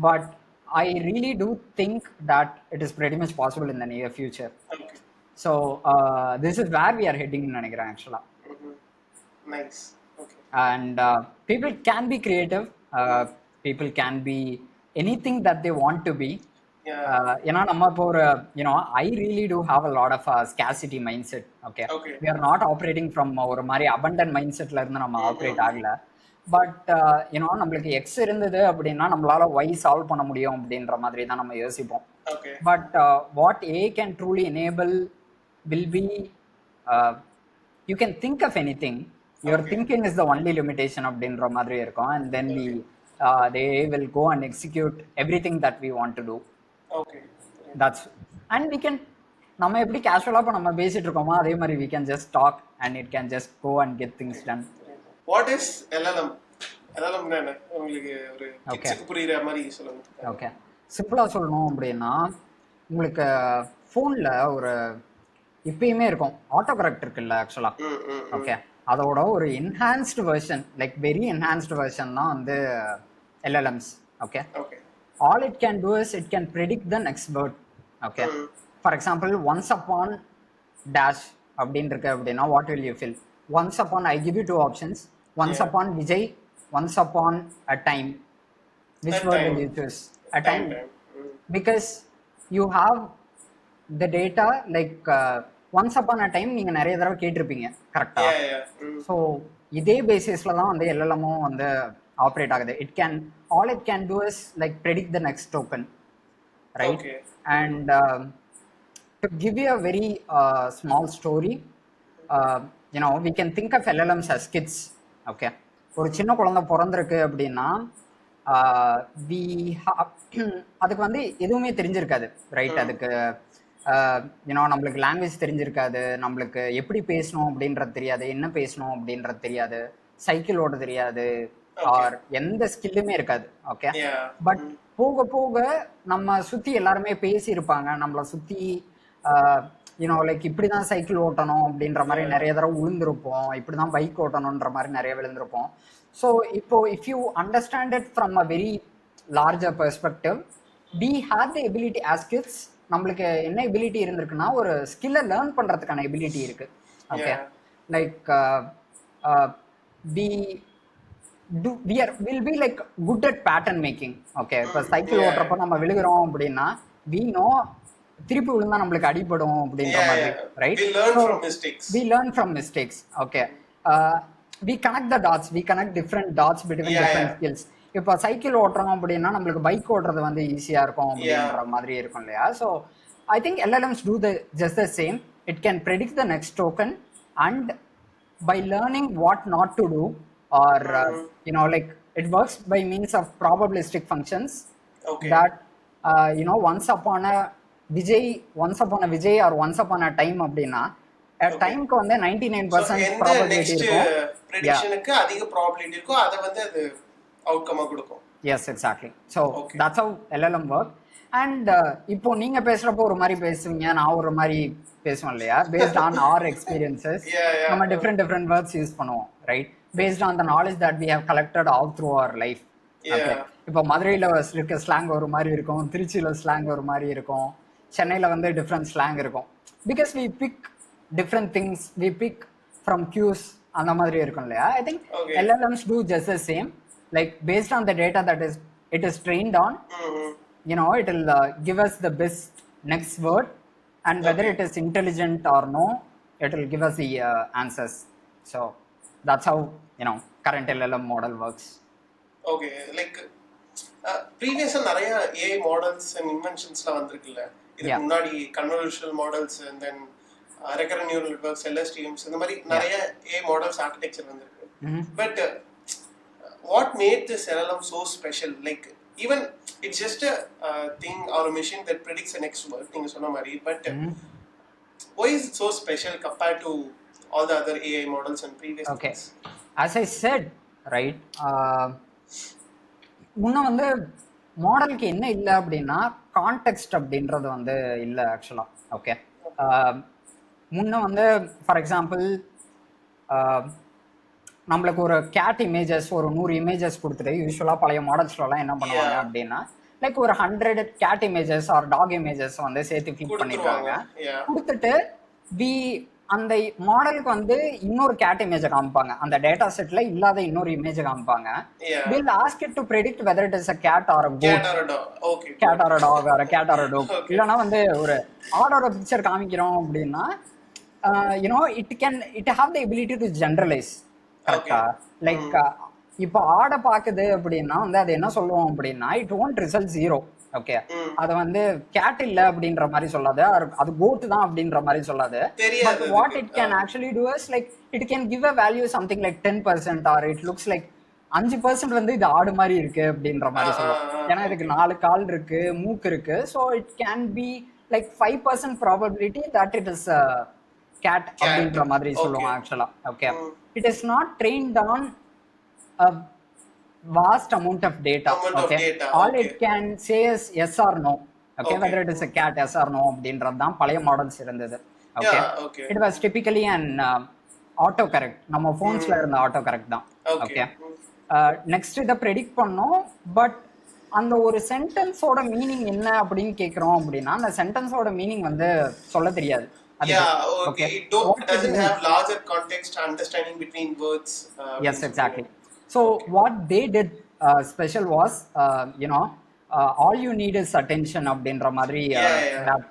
but I really do think that it is pretty much possible in the near future. Okay. So this is where we are heading நினைக்கிறேன் ஆக்சுவலா. Nice. Okay. And people can be creative. People can be anything that they want to be. ஏன்னா நம்ம இப்போ ஒரு I really do have a lot of scarcity mindset. Okay. We are not operating from ஒரு மாதிரி abundant mindsetல இருந்து நம்ம operate ஆகல. But நம்மளுக்கு எக்ஸ் இருந்தது அப்படின்னா நம்மளால ஒய் சால்வ் பண்ண முடியும் அப்படின்ற மாதிரி தான் நம்ம யோசிப்போம். But what AI can truly enable will be you can think of anything, your thinking is the only limitation அப்படின்ற மாதிரி இருக்கும். And then they will go and execute everything that we want to do. That's and we can நம்ம எப்படி கேஷுவலா இப்போ நம்ம பேசிட்டு இருக்கோமோ அதே மாதிரி we can just talk and it can just go and get things done. What is LLM? LLM என்ன உங்களுக்கு ஒரு கிட்ஸ்க்கு புரியுற மாதிரி சொல்லுங்க. ஓகே, சிம்பிளா சொல்லணும் அப்படின்னா உங்களுக்கு ஃபோன்ல ஒரு இப்பயுமே இருக்கும் ஆட்டோ கரெக்ட் இருக்குல்ல ஆக்சுவலா. ஓகே, அதோட ஒரு enhanced version, like very enhanced version தான் வந்து LLMs. Okay, all it can do is it can predict the next word. Okay, for example once upon dash அப்படின்னு இருக்கு அப்படின்னா what will you fill? Once upon, I give you 2 options. Once upon Vijay, once upon a time. Which word will you choose? A time. Because you have the data like once upon a time நீங்க நிறைய தடவை கேட்டிருப்பீங்க கரெக்டா? So இதே பேசிஸ்ல தான் வந்து எல்எல்எம்மும் வந்து ஆப்ரேட் ஆகுது. It can all it can do is like predict the next token, right? And to give you a very small story, we can think of LLMs as kids. Okay, ஒரு சின்ன குழந்தை பிறந்திருக்கு அப்படின்னா அதுக்கு வந்து எதுவுமே தெரிஞ்சிருக்காது, ரைட்? அதுக்கு நம்மளுக்கு லாங்குவேஜ் தெரிஞ்சிருக்காது, நம்மளுக்கு எப்படி பேசணும் அப்படின்றது தெரியாது, என்ன பேசணும் அப்படின்றது தெரியாது, சைக்கிள் ஓட தெரியாது, ஆர் எந்த ஸ்கில்லுமே இருக்காது. ஓகே, பட் போக போக நம்ம சுத்தி எல்லாருமே பேசி இருப்பாங்க, நம்மளை சுத்தி லைக் இப்படிதான் சைக்கிள் ஓட்டணும் அப்படின்ற மாதிரி நிறைய தடவை விழுந்திருப்போம், இப்படிதான் பைக் ஓட்டணுன்ற மாதிரி நிறைய விழுந்திருப்போம். ஸோ இப்போ if you understand it from a very larger perspective, we have the ability as kids. நம்மளுக்கு என்ன எபிலிட்டி இருந்திருக்குன்னா ஒரு ஸ்கில்லை லேர்ன் பண்றதுக்கான எபிலிட்டி இருக்கு. Okay, like will be like good at pattern making. Okay, இப்போ சைக்கிள் ஓட்டுறப்ப நம்ம விழுகிறோம் அப்படின்னா we know திருப்பி விழுந்தா நம்மளுக்கு அடிபடும் அப்படின்ற மாதிரி, right? We learn from mistakes. Okay, we connect the dots, we connect different dots between different skills. இப்போ சைக்கிள் ஓட்டுறோம் அப்படின்னா நம்மளுக்கு பைக் ஓட்டுறது வந்து ஈஸியாக இருக்கும் Yeah. அப்படின்ற மாதிரி இருக்கும் இல்லையா? So I think LLMs do the just the same. It can predict the next token, and by learning what not to do, or like it works by means of probabilistic functions. Okay. That once upon a Vijay or once upon a time அப்படின்னா டைம்க்கு வந்து 99% எந்த probability next இருக்கும். ப்ரெடிக்ஷனுக்கு அதிக probability இருக்கோ அதை வந்து அது அவுட்கமா கொடுக்கும். Yes exactly. So that's how LLM work. And இப்போ நீங்க பேசுறப்போ ஒரு மாதிரி பேசுவீங்க, நான் ஒரு மாதிரி பேசுவேன் இல்லையா? பேஸ்ட் ஆன் ஆர் எக்ஸ்பீரியன்சஸ் நம்ம டிஃப்ரெண்ட் வேர்ட்ஸ் யூஸ் பண்ணுவோம், right? Based on the knowledge that we have collected all through our life. Okay, இப்போ மதுரையில் இருக்க ஸ்லாங் ஒரு மாதிரி இருக்கும், திருச்சியில் ஸ்லாங் ஒரு மாதிரி இருக்கும், சென்னையில் வந்து டிஃப்ரெண்ட் ஸ்லாங் இருக்கும். Because we pick different things, we pick from cues, அந்த மாதிரி இருக்கும் இல்லையா? I think LLMs do just the same. Like based on the data that it is trained on, it will give us the best next word, and whether it is intelligent or no, it will give us the answers. So that's how current LLM model works. ஓகே, லைக் ப்ரீவியஸா நிறைய AI models and இன்வென்ஷன்ஸ்லாம் வந்திருக்குல்ல. இதுக்கு முன்னாடி convolutional models and then recurrent neural networks, LSTMs, இந்த மாதிரி நிறைய AI மாடல்ஸ் ஆர்கிடெக்சர் வந்திருக்கு. But what made this LLM so special? Like even it's just a thing or a machine that predicts the next word, thing sonna mari, but why is it so special compared to all the other AI models and previous okay things? As I said, right, முன்ன வந்து மாடலுக்கு என்ன இல்லை அப்படின்னா context அப்படின்றது வந்து இல்லை ஆக்சுவலா. ஓகே, முன்ன வந்து ஃபார் எக்ஸாம்பிள் நம்மளுக்கு ஒரு கேட் இமேஜஸ் ஒரு 100 இமேஜஸ் கொடுத்துட்டு, யூஸ்வலாக பழைய மாடல்ஸ்லாம் என்ன பண்ணுவாங்க அப்படின்னா லைக் ஒரு 100 cat images or dog images வந்து சேர்த்து ஃபிட் பண்ணிடுவாங்க. கொடுத்துட்டு அந்த மாடலுக்கு வந்து இன்னொரு கேட் இமேஜை காமிப்பாங்க, அந்த டேட்டா செட்ல இல்லாத இன்னொரு இமேஜை காமிப்பாங்க. We'll ask it to predict whether it is a cat or a goat, cat or a dog or a cat or a dog. இல்லனா வந்து ஒரு ஆடோட பிக்சர் காமிக்கிறோம் அப்படின்னா it have the ability to generalize. கரெக்டா? லைக் இப்போ ஆடை பாக்குது அப்படின்னா வந்து அது என்ன சொல்லுவோம் அப்படின்னா it won't result 0. ஓகே, அது வந்து கேட் இல்ல அப்படின்ற மாதிரி சொல்லாது, அது கோட் தான் அப்படின்ற மாதிரி சொல்லாது. But what it can actually do is like it can give a value something like 10% or it looks like 5% வந்து இது ஆடு மாதிரி இருக்கு அப்படின்ற மாதிரி சொல்லுவோம். ஏன்னா இதுக்கு 4 கால் இருக்கு, மூக்கு இருக்கு. So it can be like 5% probability that it is cat அப்படின்ற மாதிரி சொல்லுவோம் ஆக்சுவலா. Okay, it is not trained on a vast amount of data. All it can say is yes or no. Okay, whether it is a cat, yes or no அப்படின்றது தான் பழைய models இருந்தது. Okay, it was typically an auto correct. நம்ம phonesல இருந்த auto correct தான். Okay, next இதை predict பண்ணோம். But அந்த ஒரு சென்டென்ஸோட மீனிங் என்ன அப்படின்னு கேட்குறோம் அப்படின்னா அந்த சென்டென்ஸோட மீனிங் வந்து சொல்ல தெரியாது. It doesn't have larger context understanding between words. Yes, exactly. So what they did special was all you need is attention அப்படின்ற மாதிரி that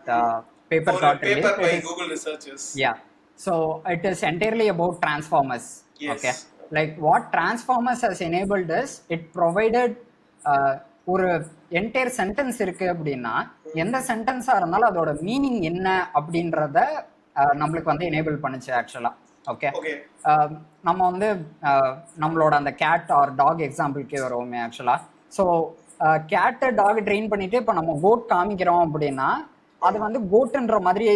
paper got released by Google researchers. Yeah, so it is entirely about transformers. Okay, like what transformers has enabled is it provided ஒரு entire sentence இருக்கு அப்படின்னா எந்த சென்டென்ஸா இருந்தாலும் அதோட meaning என்ன அப்படின்றத நம்மளுக்கு வந்து எனேபிள் பண்ணுச்சு ஆக்சுவலா. ஓகே, நம்ம வந்து நம்மளோட அந்த கேட் ஆர் டாக் எக்ஸாம்பிளுக்கே வருவோமே ஆக்சுவலா. ஸோ கேட்டு டாக் ட்ரெயின் பண்ணிட்டு இப்போ நம்ம கோட் காமிக்கிறோம் அப்படின்னா அது வந்து கோட்டுன்ற மாதிரி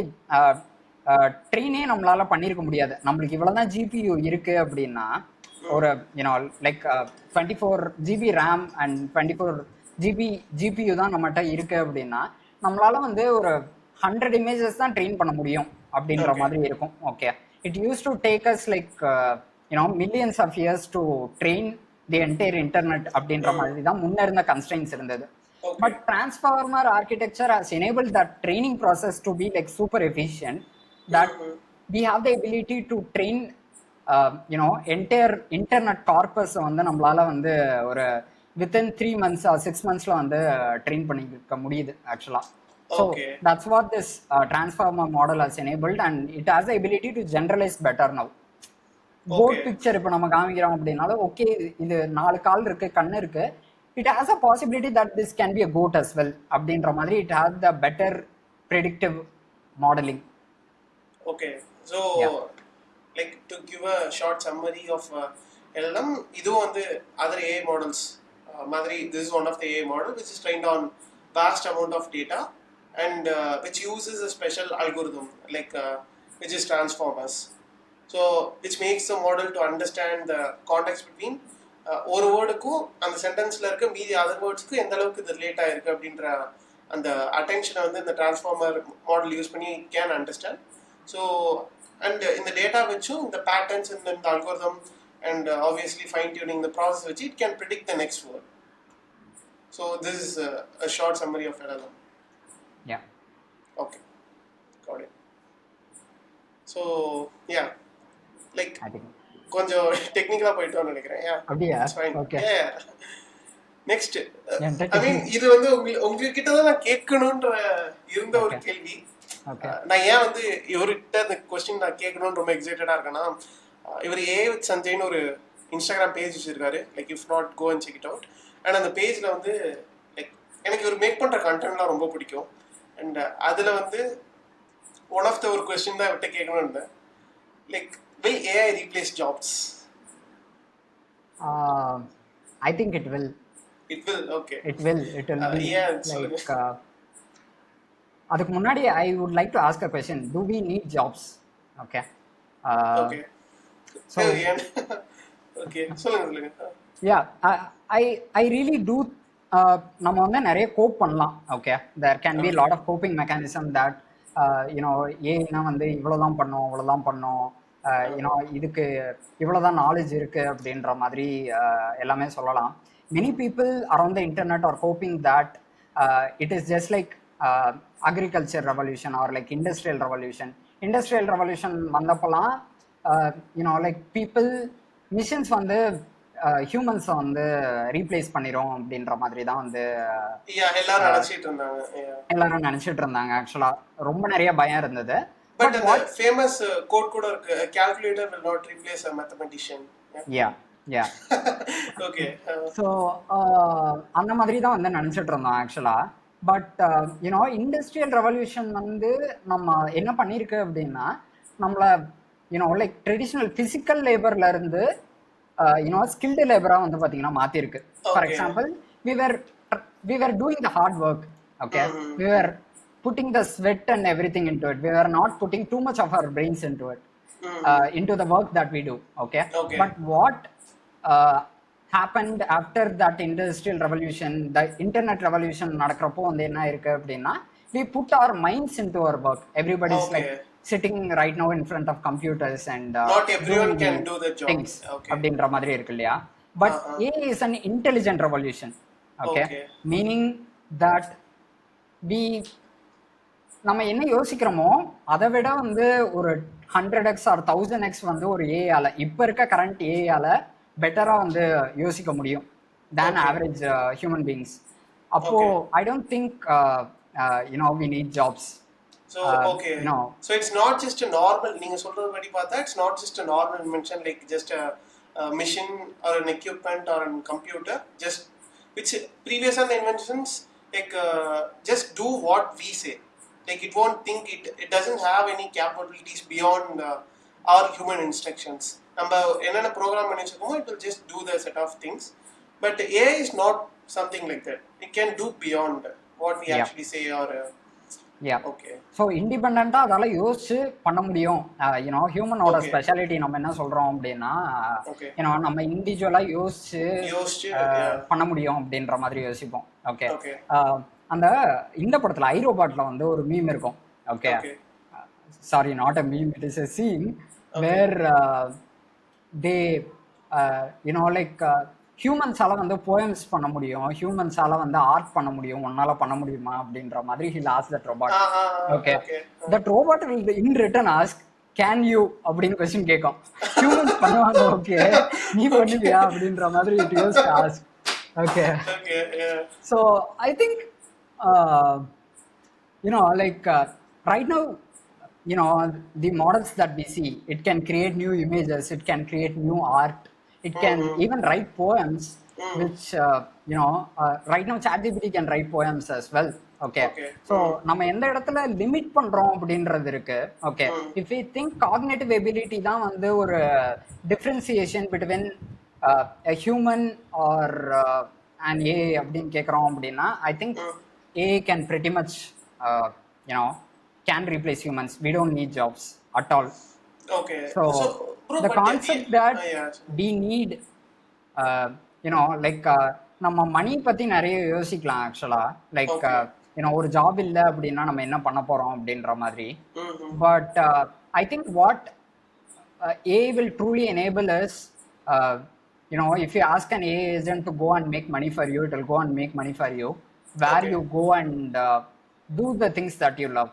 ட்ரெயினே நம்மளால பண்ணியிருக்க முடியாது. நம்மளுக்கு இவ்வளவுதான் GPU இருக்கு அப்படின்னா ஒரு like 24 GB RAM and 24 GB GPU தான் நம்மகிட்ட இருக்கு அப்படின்னா நம்மளால வந்து ஒரு 100 இமேஜஸ் தான் ட்ரெயின் பண்ண முடியும் அப்படின்ற மாதிரி இருக்கும். Okay, it use to take as like millions of years to train the entire internet அப்படின்ற மாதிரி தான் முன்ன இருந்த கன்ஸ்ட்ரெயின்ஸ் இருந்தது. But transformer architecture has enabled that training process to be like super efficient that we have the ability to train entire internet corpus வந்து நம்மளால வந்து ஒரு within 3 months or 6 monthsல வந்து ட்ரெயின் பண்ணிக்க முடியுது ஆக்சுவலா. So that's what this transformer model has enabled, and it has the ability to generalize better now. Goat picture இப்போ நம்ம காமிக்கிறோம் அப்படின்னாலும் ஓகே இது 4 கால் இருக்கு, கண்ணு இருக்கு, it has a possibility that this can be a goat as well அப்படின்ற மாதிரி it has the better predictive modeling. Okay, so Yeah. like to give a short summary of LLM, இதுவும் வந்து other AI models மாதிரி this is one of the AI model which is trained on vast amount of data and which uses a special algorithm like which is transformers. So which makes the model to understand the context between ஒரு வேர்டுக்கும் அந்த சென்டென்ஸ்ல இருக்க மீதி other வேர்ட்ஸ்க்கு எந்த அளவுக்கு இது relate ஆயிருக்கு அப்படின்ற அந்த அட்டென்ஷனை வந்து இந்த டிரான்ஸ்ஃபார்மர் மாடல் யூஸ் பண்ணி கேன் அண்டர்ஸ்டாண்ட். ஸோ அண்ட் இந்த டேட்டா வச்சும் இந்த பேட்டர்ன்ஸ் இந்த algorithm and obviously fine tuning இந்த ப்ராசஸ் வச்சு it can predict the next word. So this is a short summary of LLM. Yeah. Okay, got it. So yeah, like I think. கொஞ்சம் டெக்னிக்கலா போயிட்டோம்னு நினைக்கிறேன். அப்படியா? It's fine. Okay. Yeah. Next என்கிட்ட ஐ மீன் இது வந்து உங்ககிட்ட தான் நான் கேட்கணுன்ற இருந்த ஒரு கேள்வி. Okay. நான் ஏன் வந்து இவர்கிட்ட இந்த கொஸ்டின் நான் கேட்கணும்னு ரொம்ப எக்ஸைட்டடா இருக்கேன்னா, இவர் ஏ வித் சஞ்சய்னு ஒரு இன்ஸ்டாகிராம் பேஜ் வச்சிருக்காரு. Like if not go and check it out. அண்ட் அந்த பேஜ்ல வந்து லைக் எனக்கு இவர் மேக் பண்ற கண்டென்ட்லாம் ரொம்ப பிடிக்கும். அண்ட் அதுல வந்து ஒன் ஆஃப் த ஒரு கொஸ்டின் தான் இவர்கிட்ட கேட்கணும்னு இருந்தேன். Like will AI replace jobs? I think it will. It will. Okay. It will be yeah, like அதுக்கு முன்னாடி I would like to ask a question. Do we need jobs? Okay. Okay. So okay. சொல்லுங்க. Yeah, I really do. நம்ம வந்து நிறைய கோப் பண்ணலாம். Okay, there can be a lot of coping mechanism that ஏன்னா வந்து இவ்வளோதான் பண்ணோம் அவ்வளோதான் பண்ணோம், இதுக்கு இவ்வளோதான் நாலேஜ் இருக்கு அப்படின்ற மாதிரி எல்லாமே சொல்லலாம். Many people around the internet are hoping that it is just like agriculture revolution or like industrial revolution. Industrial revolution வந்தப்பெல்லாம் like people missions வந்து ஹியூமன்ஸை வந்து ரீப்ளேஸ் பண்ணிரும் அப்படின்ற மாதிரி தான் வந்து எல்லாரும் நினைச்சிட்டு இருந்தாங்க. ஆக்சுவலா ரொம்ப நிறைய பயம் இருந்தது. பட் அந்த ஃபேமஸ் கோட் கூட இருக்கு, calculator will not replace a mathematician. Yeah. Okay. So அந்த மாதிரி தான் வந்து நினச்சிட்டு இருந்தோம் ஆக்சுவலாக. பட் இண்டஸ்ட்ரியல் ரெவல்யூஷன் வந்து நம்ம என்ன பண்ணியிருக்கு அப்படின்னா, நம்மளை லைக் ட்ரெடிஷ்னல் ஃபிசிக்கல் லேபர்ல இருந்து ஸ்கில்டு லேபராக வந்து பார்த்தீங்கன்னா மாற்றிருக்கு. For example, we were doing the hard work. Okay. We were putting the sweat and everything into it. We were not putting too much of our brains into it, into the work that we do. Okay. But what happened after that industrial revolution, the internet revolution நடக்கிறப்போ வந்து என்ன இருக்கு அப்படின்னா, we put our minds into our work. Everybody is like sitting right now in front of computers and not everyone can do the job things அப்படின்ற மாதிரி இருக்கு இல்லையா. But AI is an intelligent revolution. Okay. Meaning that நம்ம என்ன யோசிக்கிறோமோ அதை விட வந்து ஒரு 100x or 1000x வந்து ஒரு ஏஆல, இப்போ இருக்க கரண்ட் ஏஆல பெட்டரா வந்து யோசிக்க முடியும் than average human beings. அப்போ I don't think we need jobs. So okay, so it's not just a normal, நீங்க சொல்றது படி பார்த்தா it's not just a normal invention like just a machine or an equipment or a computer, just which previous other inventions like just do what we say, like it won't think, it doesn't have any capabilities beyond our human instructions. நம்ம என்னென்ன program பண்ணி வச்சிருக்கோமோ it will just do the set of things. But AI is not something like that. It can do beyond what we actually say or okay. So இண்டிபெண்டண்டா அதால யோசிச்சு பண்ண முடியும். ஹியூமனோட speciality நம்ம என்ன சொல்றோம் அப்படின்னா, நம்ம இண்டிவிஜுவலா யோசிச்சு பண்ண முடியும் அப்படின்ற மாதிரி யோசிப்போம். ஓகே. அந்த இந்த படத்துல ஐ ரோபாட்ல வந்து ஒரு மீம் இருக்கும். Okay. Sorry, not a meme, it is a scene where they like ஹியூமன்ஸால வந்து போயம்ஸ் பண்ண முடியும், ஹியூமன்ஸால வந்து ஆர்ட் பண்ண முடியும், உன்னால பண்ண முடியுமா அப்படின்ற மாதிரி he asked that robot. Okay. That robot will in return ask, can you அப்படின்னு கொஸ்டின் கேட்கும். ஹியூமன்ஸ் பண்ணுவாங்க, ஓகே நீ பண்ணுவியா அப்படின்ற மாதிரி it used to ask. Okay. So I think like right now the models that we see, it can create new images, it can create new art, it can even write poems which right now ChatGPT can write poems as well. Okay, Okay. so நம்ம எந்த இடத்துல limit பண்றோம் அப்படின்றது இருக்கு. Okay, if we think cognitive ability தான் வந்து ஒரு differentiation between a human or an AI அப்படின்னு கேட்குறோம் அப்படின்னா I think AI can pretty much uh, you know can replace humans. We don't need jobs at all. Okay. So bro, the but concept that yeah. we need like நம்ம மணி பத்தி நிறைய யோசிக்கலாம் ஆக்சுவலா. Like Okay. ஒரு job இல்லை அப்படின்னா நம்ம என்ன பண்ண போறோம் அப்படின்ற மாதிரி. Mhm. But I think what AI will truly enable us, if you ask an AI agent to go and make money for you, it will go and make money for you where Okay. you go and do the things that you love.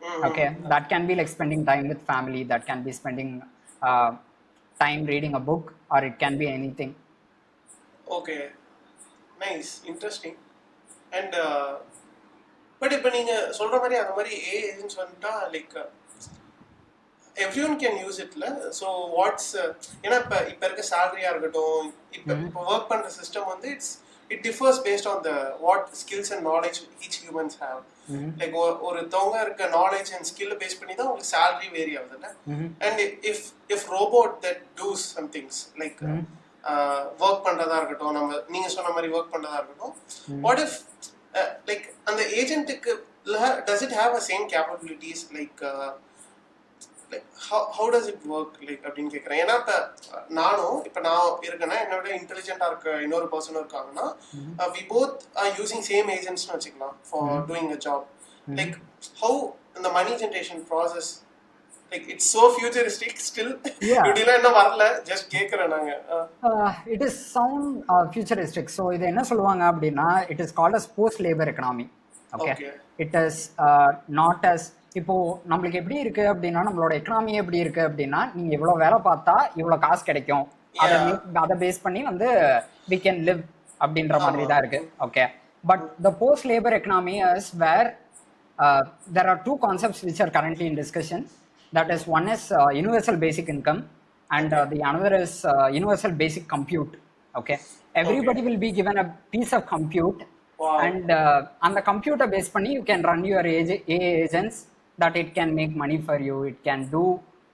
Mhm. Okay, that can be like spending time with family, that can be spending time reading a book, or it can be anything. Okay. Nice. Interesting. And but இப்போ நீங்க சொல்ற மாதிரி அந்த மாதிரி a agents வந்துட்டா like everyone can use இட்ல. So what's ஏன்னா இப்போ இருக்க சேலரியா இருக்கட்டும், இப்போ ஒர்க் பண்ற சிஸ்டம் வந்து it differs based on the what skills and knowledge each humans have. Like ஒருத்தவங்க இருக்க நாலேஜ் அண்ட் ஸ்கில் பேஸ் பண்ணி தான் உங்களுக்கு சேலரி வேரி ஆகுதுல்ல. And if robot that does some things like work பண்றதா இருக்கட்டும், நீங்க சொன்ன மாதிரி ஒர்க் பண்றதா இருக்கட்டும், வாட் இஃப் லைக் அந்த ஏஜென்ட்டுக்கு does it have a same capabilities like how does it work like அப்படின்னு கேட்குறேன். ஏன்னா இப்போ நான் இருக்கேன்னா என்னோட இன்டெலிஜென்ட்டாக இருக்க இன்னொரு பர்சனும் இருக்காங்கன்னா we both are using same ஏஜென்ட்ஸ்னு வச்சுக்கலாம் for doing a job. Like how இந்த money generation process like it's so futuristic still இப்படிலாம் இன்னும் வரல, ஜஸ்ட் கேட்குறேன் நாங்கள். It is sound futuristic. So இது என்ன சொல்லுவாங்க அப்படின்னா it is called as post labour economy. Okay, it is not as இப்போ நம்மளுக்கு எப்படி இருக்கு அப்படின்னா நம்மளோட எக்கனாமி எப்படி இருக்கு அப்படின்னா நீங்க இவ்வளவு வேலை பார்த்தா இவ்வளவு காசு கிடைக்கும், அதை பேஸ் பண்ணி வந்து we can live அப்படின்ற மாதிரி தான் இருக்கு. Okay, but the post labor economy is where there are two concepts which are currently in discussion. That is, one is universal basic income and the another is universal basic compute. Okay, everybody will be given a piece of compute. Wow. And on the computer base பண்ணி you can run your AI agents that it can make money for you, it can do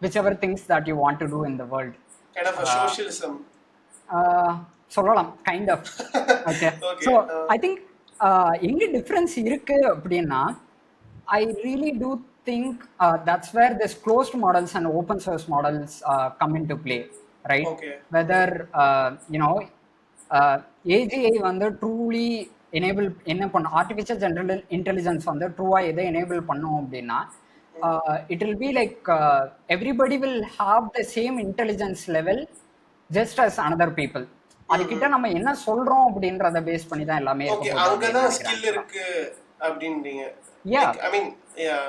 whichever things that you want to do in the world. Kind of a socialism. சொல்லலாம், kind of. Okay. So I think எங்க difference இருக்கு அப்படின்னா I really do think that's where this closed models and open source models come into play, right? Okay. Whether AGI வந்து truly enable என்ன பண்ணும், artificial general intelligence வந்து ட்ரூவா எதை enable பண்ணும் அப்படின்னா it will be like everybody will have the same intelligence level just as another people. அதுக்கிட்ட நம்ம என்ன சொல்றோம் அப்படின்றத பேஸ் பண்ணி தான் எல்லாமே இருக்கு. அங்கதான் ஸ்கில் இருக்கு அப்படின்றீங்க. ஐ மீன்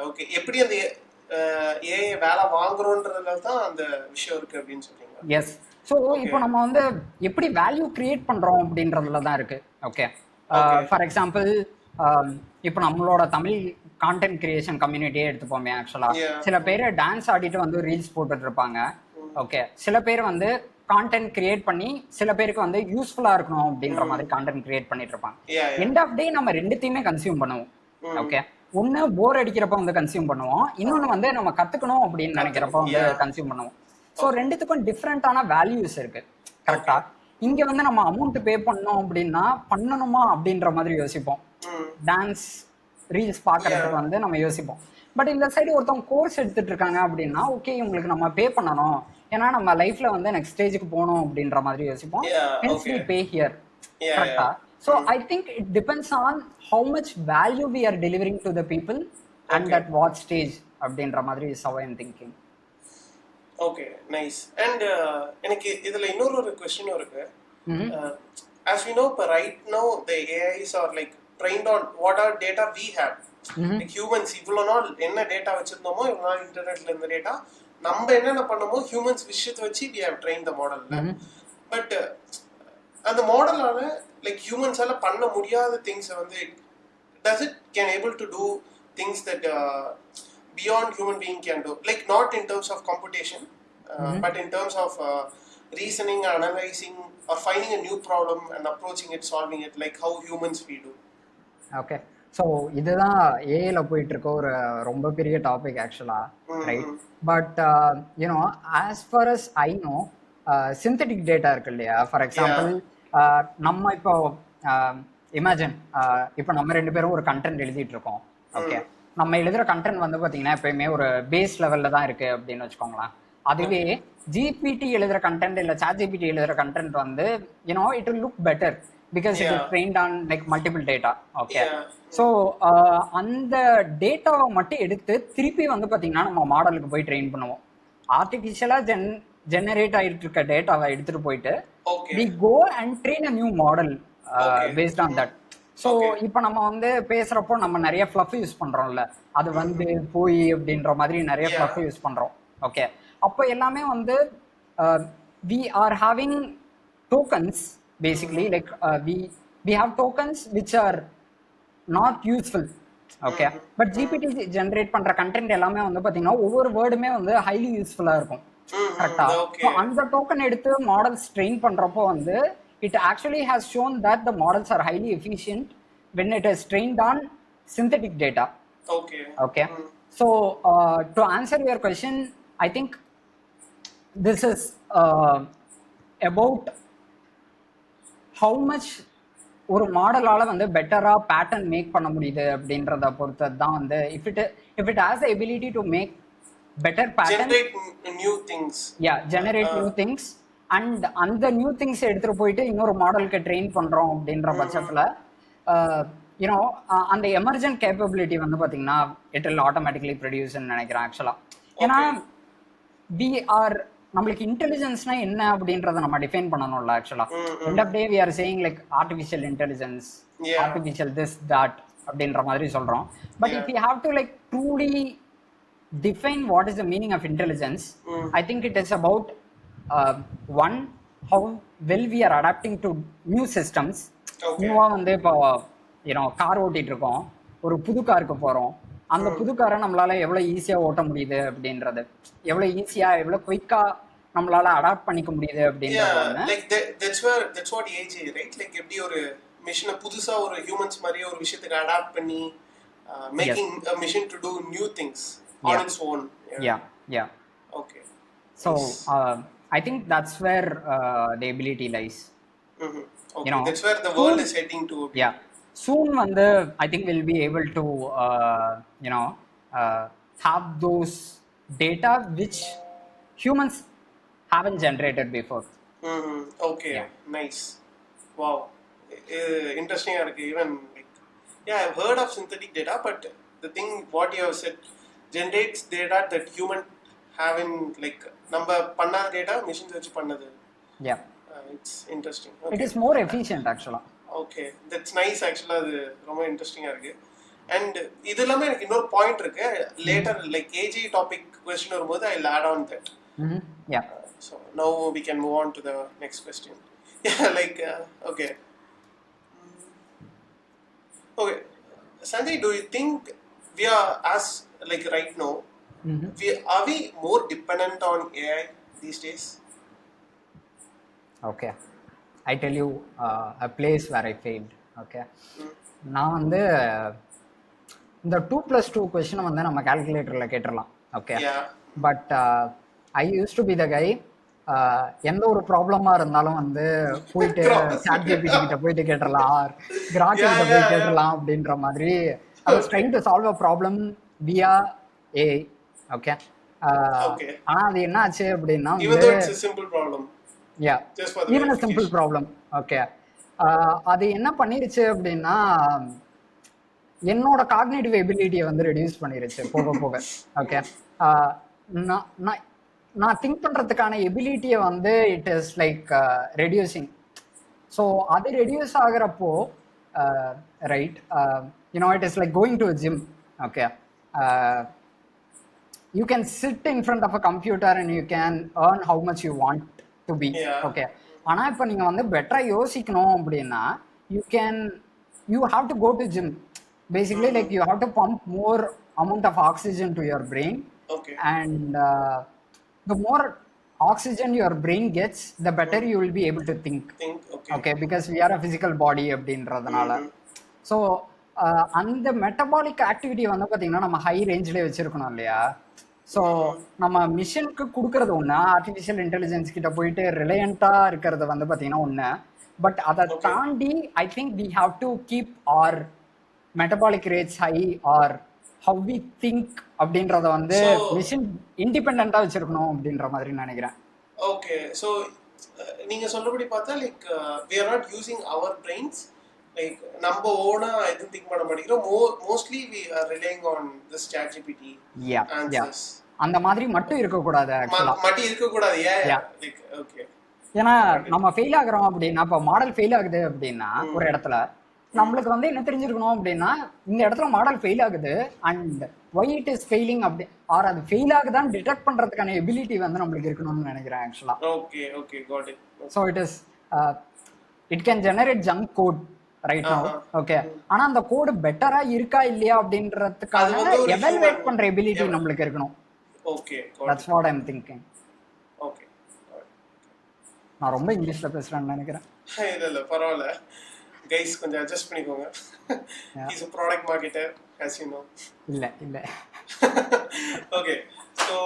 ஓகே, எப்படி அந்த ஏஐ வேலை வாங்குறோன்றதுல தான் அந்த விஷயம் இருக்கு அப்படின்னு சொல்றீங்க. எஸ். ஸோ இப்போ நம்ம வந்து எப்படி வேல்யூ கிரியேட் பண்றோம் அப்படின்றதுல தான் இருக்கு. ஓகே, ஃபார் எக்ஸாம்பிள் இப்போ நம்மளோட தமிழ் கான்டென்ட் கிரியேஷன் கம்யூனிட்டியே எடுத்துப்போமே. ஆக்சுவலா சில பேர் டான்ஸ் ஆடிட்டு வந்து ரீல்ஸ் போட்டுட்டு இருப்பாங்க. ஓகே, சில பேர் வந்து கான்டென்ட் கிரியேட் பண்ணி சில பேருக்கு வந்து யூஸ்ஃபுல்லா இருக்கணும் அப்படின்ற மாதிரி கான்டென்ட் கிரியேட் பண்ணிட்டு இருப்பாங்க. எண்ட் ஆஃப் டே நம்ம ரெண்டுத்தையுமே கன்சியூம் பண்ணுவோம். ஓகே, ஒன்னு போர் அடிக்கிறப்ப வந்து கன்சியூம் பண்ணுவோம், இன்னொன்னு வந்து நம்ம கத்துக்கணும் அப்படின்னு நினைக்கிறப்ப வந்து கன்சியூம் பண்ணுவோம். ஸோ ரெண்டுத்துக்கும் டிஃப்ரெண்டான வேல்யூஸ் இருக்கு. கரெக்டா? இங்க வந்து நம்ம அமௌண்ட் பே பண்ணோம் அப்படின்னா பண்ணணுமா அப்படின்ற மாதிரி யோசிப்போம். டான்ஸ் ரீல்ஸ் பார்க்கறதுக்கு வந்து நம்ம யோசிப்போம். பட் இந்த சைடு ஒருத்தவங்க கோர்ஸ் எடுத்துட்டு இருக்காங்க அப்படின்னா ஓகே உங்களுக்கு நம்ம பே பண்ணணும், ஏன்னா நம்ம லைஃப்ல வந்து நெக்ஸ்ட் ஸ்டேஜுக்கு போகணும் அப்படின்ற மாதிரி யோசிப்போம். Hence we pay here. கரெக்டா? So I think it depends on how much value we are delivering to the people and at what stage அப்படின்ற மாதிரி is how I am thinking. Okay, nice. And எனக்கு இதுல இன்னொரு கொஸ்டினும் இருக்கு. As we know, right now the AIs are like trained on what are data we have. Like humans இவ்வளோ நாள் என்ன data வச்சிருந்தோமோ, இவ்வளோ நாள் இன்டர்நெட்ல இருந்த டேட்டா நம்ம என்னென்ன பண்ணமோ ஹியூமன்ஸ் விஷயத்தை வச்சு we have trained the model. But அந்த மாடலால லைக் ஹியூமன்ஸால பண்ண முடியாத திங்ஸை வந்து does it can able to do things that beyond human being can do, like not in terms of computation but in terms of reasoning, analyzing, or finding a new problem and approaching it, solving it, like how humans we do. Okay. So இதுதான் ஏஐல போயிட்டு இருக்க ஒரு ரொம்ப பெரிய topic ஆக்சுவலா, right? But you know as for us I know, synthetic data இருக்கு இல்லையா? For example, நம்ம இப்போ இமேஜின், இப்போ நம்ம ரெண்டு பேரும் ஒரு கண்டென்ட் எழுதிட்டு இருக்கோம். ஓகே, நம்ம எழுதுற கண்டென்ட் வந்து பார்த்தீங்கன்னா எப்பயுமே ஒரு பேஸ் லெவலில் தான் இருக்கு அப்படின்னு வச்சுக்கோங்களேன். அதுவே ஜிபிடி எழுதுற கண்டென்ட் இல்லை சாட் ஜிபிடி எழுதுற கண்டென்ட் வந்து you know it will look better because it is trained on like multiple data. Okay, so அந்த டேட்டாவை மட்டும் எடுத்து திருப்பி வந்து பார்த்தீங்கன்னா நம்ம மாடலுக்கு போய் ட்ரெயின் பண்ணுவோம். ஆர்டிஃபிஷியலாக ஜெனரேட் ஆகிட்டு இருக்க டேட்டாவை எடுத்துட்டு போயிட்டு we go and train a new model based on that. So இப்போ நம்ம வந்து பேசுறப்போ நம்ம நிறைய ஃப்ளஃப் யூஸ் பண்றோம்ல, அது வந்து போய் அப்படின்ற மாதிரி நிறைய ஃப்ளஃப் யூஸ் பண்றோம். ஓகே, அப்போ எல்லாமே வந்து we are having tokens basically, like we have tokens which are not useful. Okay, but GPT generate பண்ற கண்டென்ட் எல்லாமே வந்து பாத்தீங்கன்னா ஒவ்வொரு வேர்டுமே வந்து ஹைலி யூஸ்ஃபுல்லா இருக்கும். கரெக்டா? அந்த டோக்கன் எடுத்து மாடல்ஸ் ட்ரெயின் பண்றப்போ வந்து it actually has shown that the models are highly efficient when it is trained on synthetic data. Okay. So to answer your question, I think this is about how much ஒரு மாடலால வந்து பெட்டரா pattern make பண்ண முடியுது அப்படின்றத பொறுத்தது தான் வந்து if it has the ability to make better pattern, generate new things. Generate new things, and அந்த நியூ திங்ஸ் எடுத்துட்டு போயிட்டு இன்னொரு மாடலுக்கு ட்ரெயின் பண்றோம் அப்படின்ற பட்சத்துல யூனோ அந்த எமர்ஜென்ட் கேப்பபிலிட்டி வந்து பாத்தீங்கன்னா இட் வில் ஆட்டோமேட்டிக்லி ப்ரொடியூஸ்ன்னு நினைக்கிறேன் ஆக்சுவலா. ஏன்னா நம்மளுக்கு இன்டெலிஜென்ஸ்னா என்ன அப்படின்றத நம்ம டிஃபைன் பண்ணணும்ல ஆக்சுவலா. End of day we are saying like artificial intelligence, artificial this that அப்படின்ற மாதிரி சொல்றோம். But if you have to like truly define what is the meaning of intelligence, I think it is about one, how well we are adapting to new systems. நியூவா வந்து இப்போ car ஓட்டிட்டு இருக்கோம், ஒரு புது காருக்கு போறோம், அந்த புது காரை நம்மளால எவ்வளவு ஈஸியா ஓட்ட முடியுது அப்படின்றது, எவ்வளவு ஈஸியா எவ்வளவு குயிக்கா நம்மளால அடாப்ட் பண்ணிக்க முடியுது அப்படின்றது. that's what AJ, right? like எப்படி ஒரு மெஷினை புதுசா ஒரு ஹியூமன்ஸ் மாதிரி ஒரு விஷயத்துக்கு அடாப்ட் பண்ணி making a machine to do new things on its own. Okay, so I think that's where the ability lies. Okay, that's where the world is heading to. Soon வந்து I think we'll be able to have those data which humans haven't generated before. Okay, nice. Wow, interesting. Even like, I've heard of synthetic data, but the thing what you have said generates data that human haven't, like நம்ம பண்ண data machines வச்சு பண்ணது. It's interesting. Okay. It is more efficient actually. Okay, that's nice actually. அது ரொம்ப இன்ட்ரெஸ்டிங்கா இருக்கு. And இது எல்லாமே எனக்கு இன்னொரு பாயிண்ட் இருக்கு. Later like AGI topic question வரும்போது I'll add on that. So now we can move on to the next question. Like okay. Sanjay, do you think we are as like right now are we more dependent on AI these days? Okay, I tell you a place where I failed. Okay, நான் வந்து இந்த 2+2 கொஸ்டினை வந்து நம்ம கால்குலேட்டர்ல கேட்டுடலாம். Okay, but I use to be the guy, எந்த ஒரு ப்ராப்ளமா இருந்தாலும் வந்து போயிட்டு சாட் ஜிபிடி கிட்ட போயிட்டு கேட்டுடலாம், கிராக் கிட்ட போய் கேட்டுடலாம் அப்படின்ற மாதிரி. I was trying to solve a problem via AI. Okay, ஆனா அது என்ன ஆச்சு அப்படின்னா even though it's a simple problem, even a simple problem, okay, அது என்ன பண்ணிருச்சு அப்படின்னா என்னோட காக்னிட்டிவ் எபிலிட்டியை வந்து ரெடியூஸ் பண்ணிருச்சு போக போக. ஓகே, நான் திங்க் பண்றதுக்கான எபிலிட்டியை வந்து it is like reducing. So அது ரெடியூஸ் ஆகிறப்போ right, it is like going to a gym. Okay, you can sit in front of a computer and you can earn how much you want to be. Okay, ஆனா இப்போ நீங்க வந்து பெட்டரா யோசிக்கணும் அப்படின்னா you have to go to gym basically, like you have to pump more amount of oxygen to your brain. Okay, and the more oxygen your brain gets, the better you will be able to think. Okay. Okay, because we are a physical body அப்படின்றதுனால. So அந்த metabolic activity வந்து பார்த்தீங்கன்னா நம்ம high ரேஞ்சிலே வச்சிருக்கணும் இல்லையா? So நம்ம மிஷினுக்கு கொடுக்கறது ஒன்று, ஆர்டிஃபிஷியல் இன்டெலிஜென்ஸ் கிட்ட போயிட்டு ரிலையண்ட்டாக இருக்கிறது வந்து பார்த்தீங்கன்னா ஒன்று. பட் அதை தாண்டி I think we have to keep our metabolic rates high or how we think அப்படின்றத வந்து மிஷின் இண்டிபெண்டா வச்சிருக்கணும் அப்படின்ற மாதிரி நினைக்கிறேன். ஓகே, ஸோ நீங்க சொல்றபடி பார்த்தா like we are not using our brains, like நம்ம ஓனா எதுவும் திங்க் பண்ண மாட்டேங்கிறோம். Mostly we are relying on this ChatGPT answers. அந்த மாதிரி மட்டும் இருக்க கூடாது, ஆக்சுவலா மட்டும் இருக்க கூடாது. லைக் ஓகே, ஏன்னா நம்ம ஃபெயில் ஆகுறோம் அப்படின்னா, இப்போ மாடல் ஃபெயில் ஆகுது அப்படின்னா ஒரு இடத்துல நம்மளுக்கு வந்து என்ன தெரிஞ்சிருக்கணும் அப்படின்னா, இந்த இடத்துல மாடல் ஃபெயில் ஆகுது and why it is failing அப்படி ஆர் அது ஃபெயில் ஆகுதான்னு டிடெக்ட் பண்றதுக்கான எபிலிட்டி வந்து நம்மளுக்கு இருக்கணும்னு நினைக்கிறேன் ஆக்சுவலா. Okay okay got it. So it can generate junk code right now. Okay, ஆனா அந்த கோடு பெட்டரா இருக்கா இல்லையா அப்படின்றதுக்கான எவாலுவேட் பண்ற எபிலிட்டி நம்மளுக்கு இருக்கணும். Okay, that's what I am thinking. Okay, நான் ரொம்ப இங்கிலீஷ்ல பேசுறேன்னு நினைக்கிறேன். இல்ல பரவாயில்ல கைஸ், கொஞ்சம் அட்ஜஸ்ட் பண்ணிக்கோங்க. He's a product marketer as you know. இல்ல Okay, so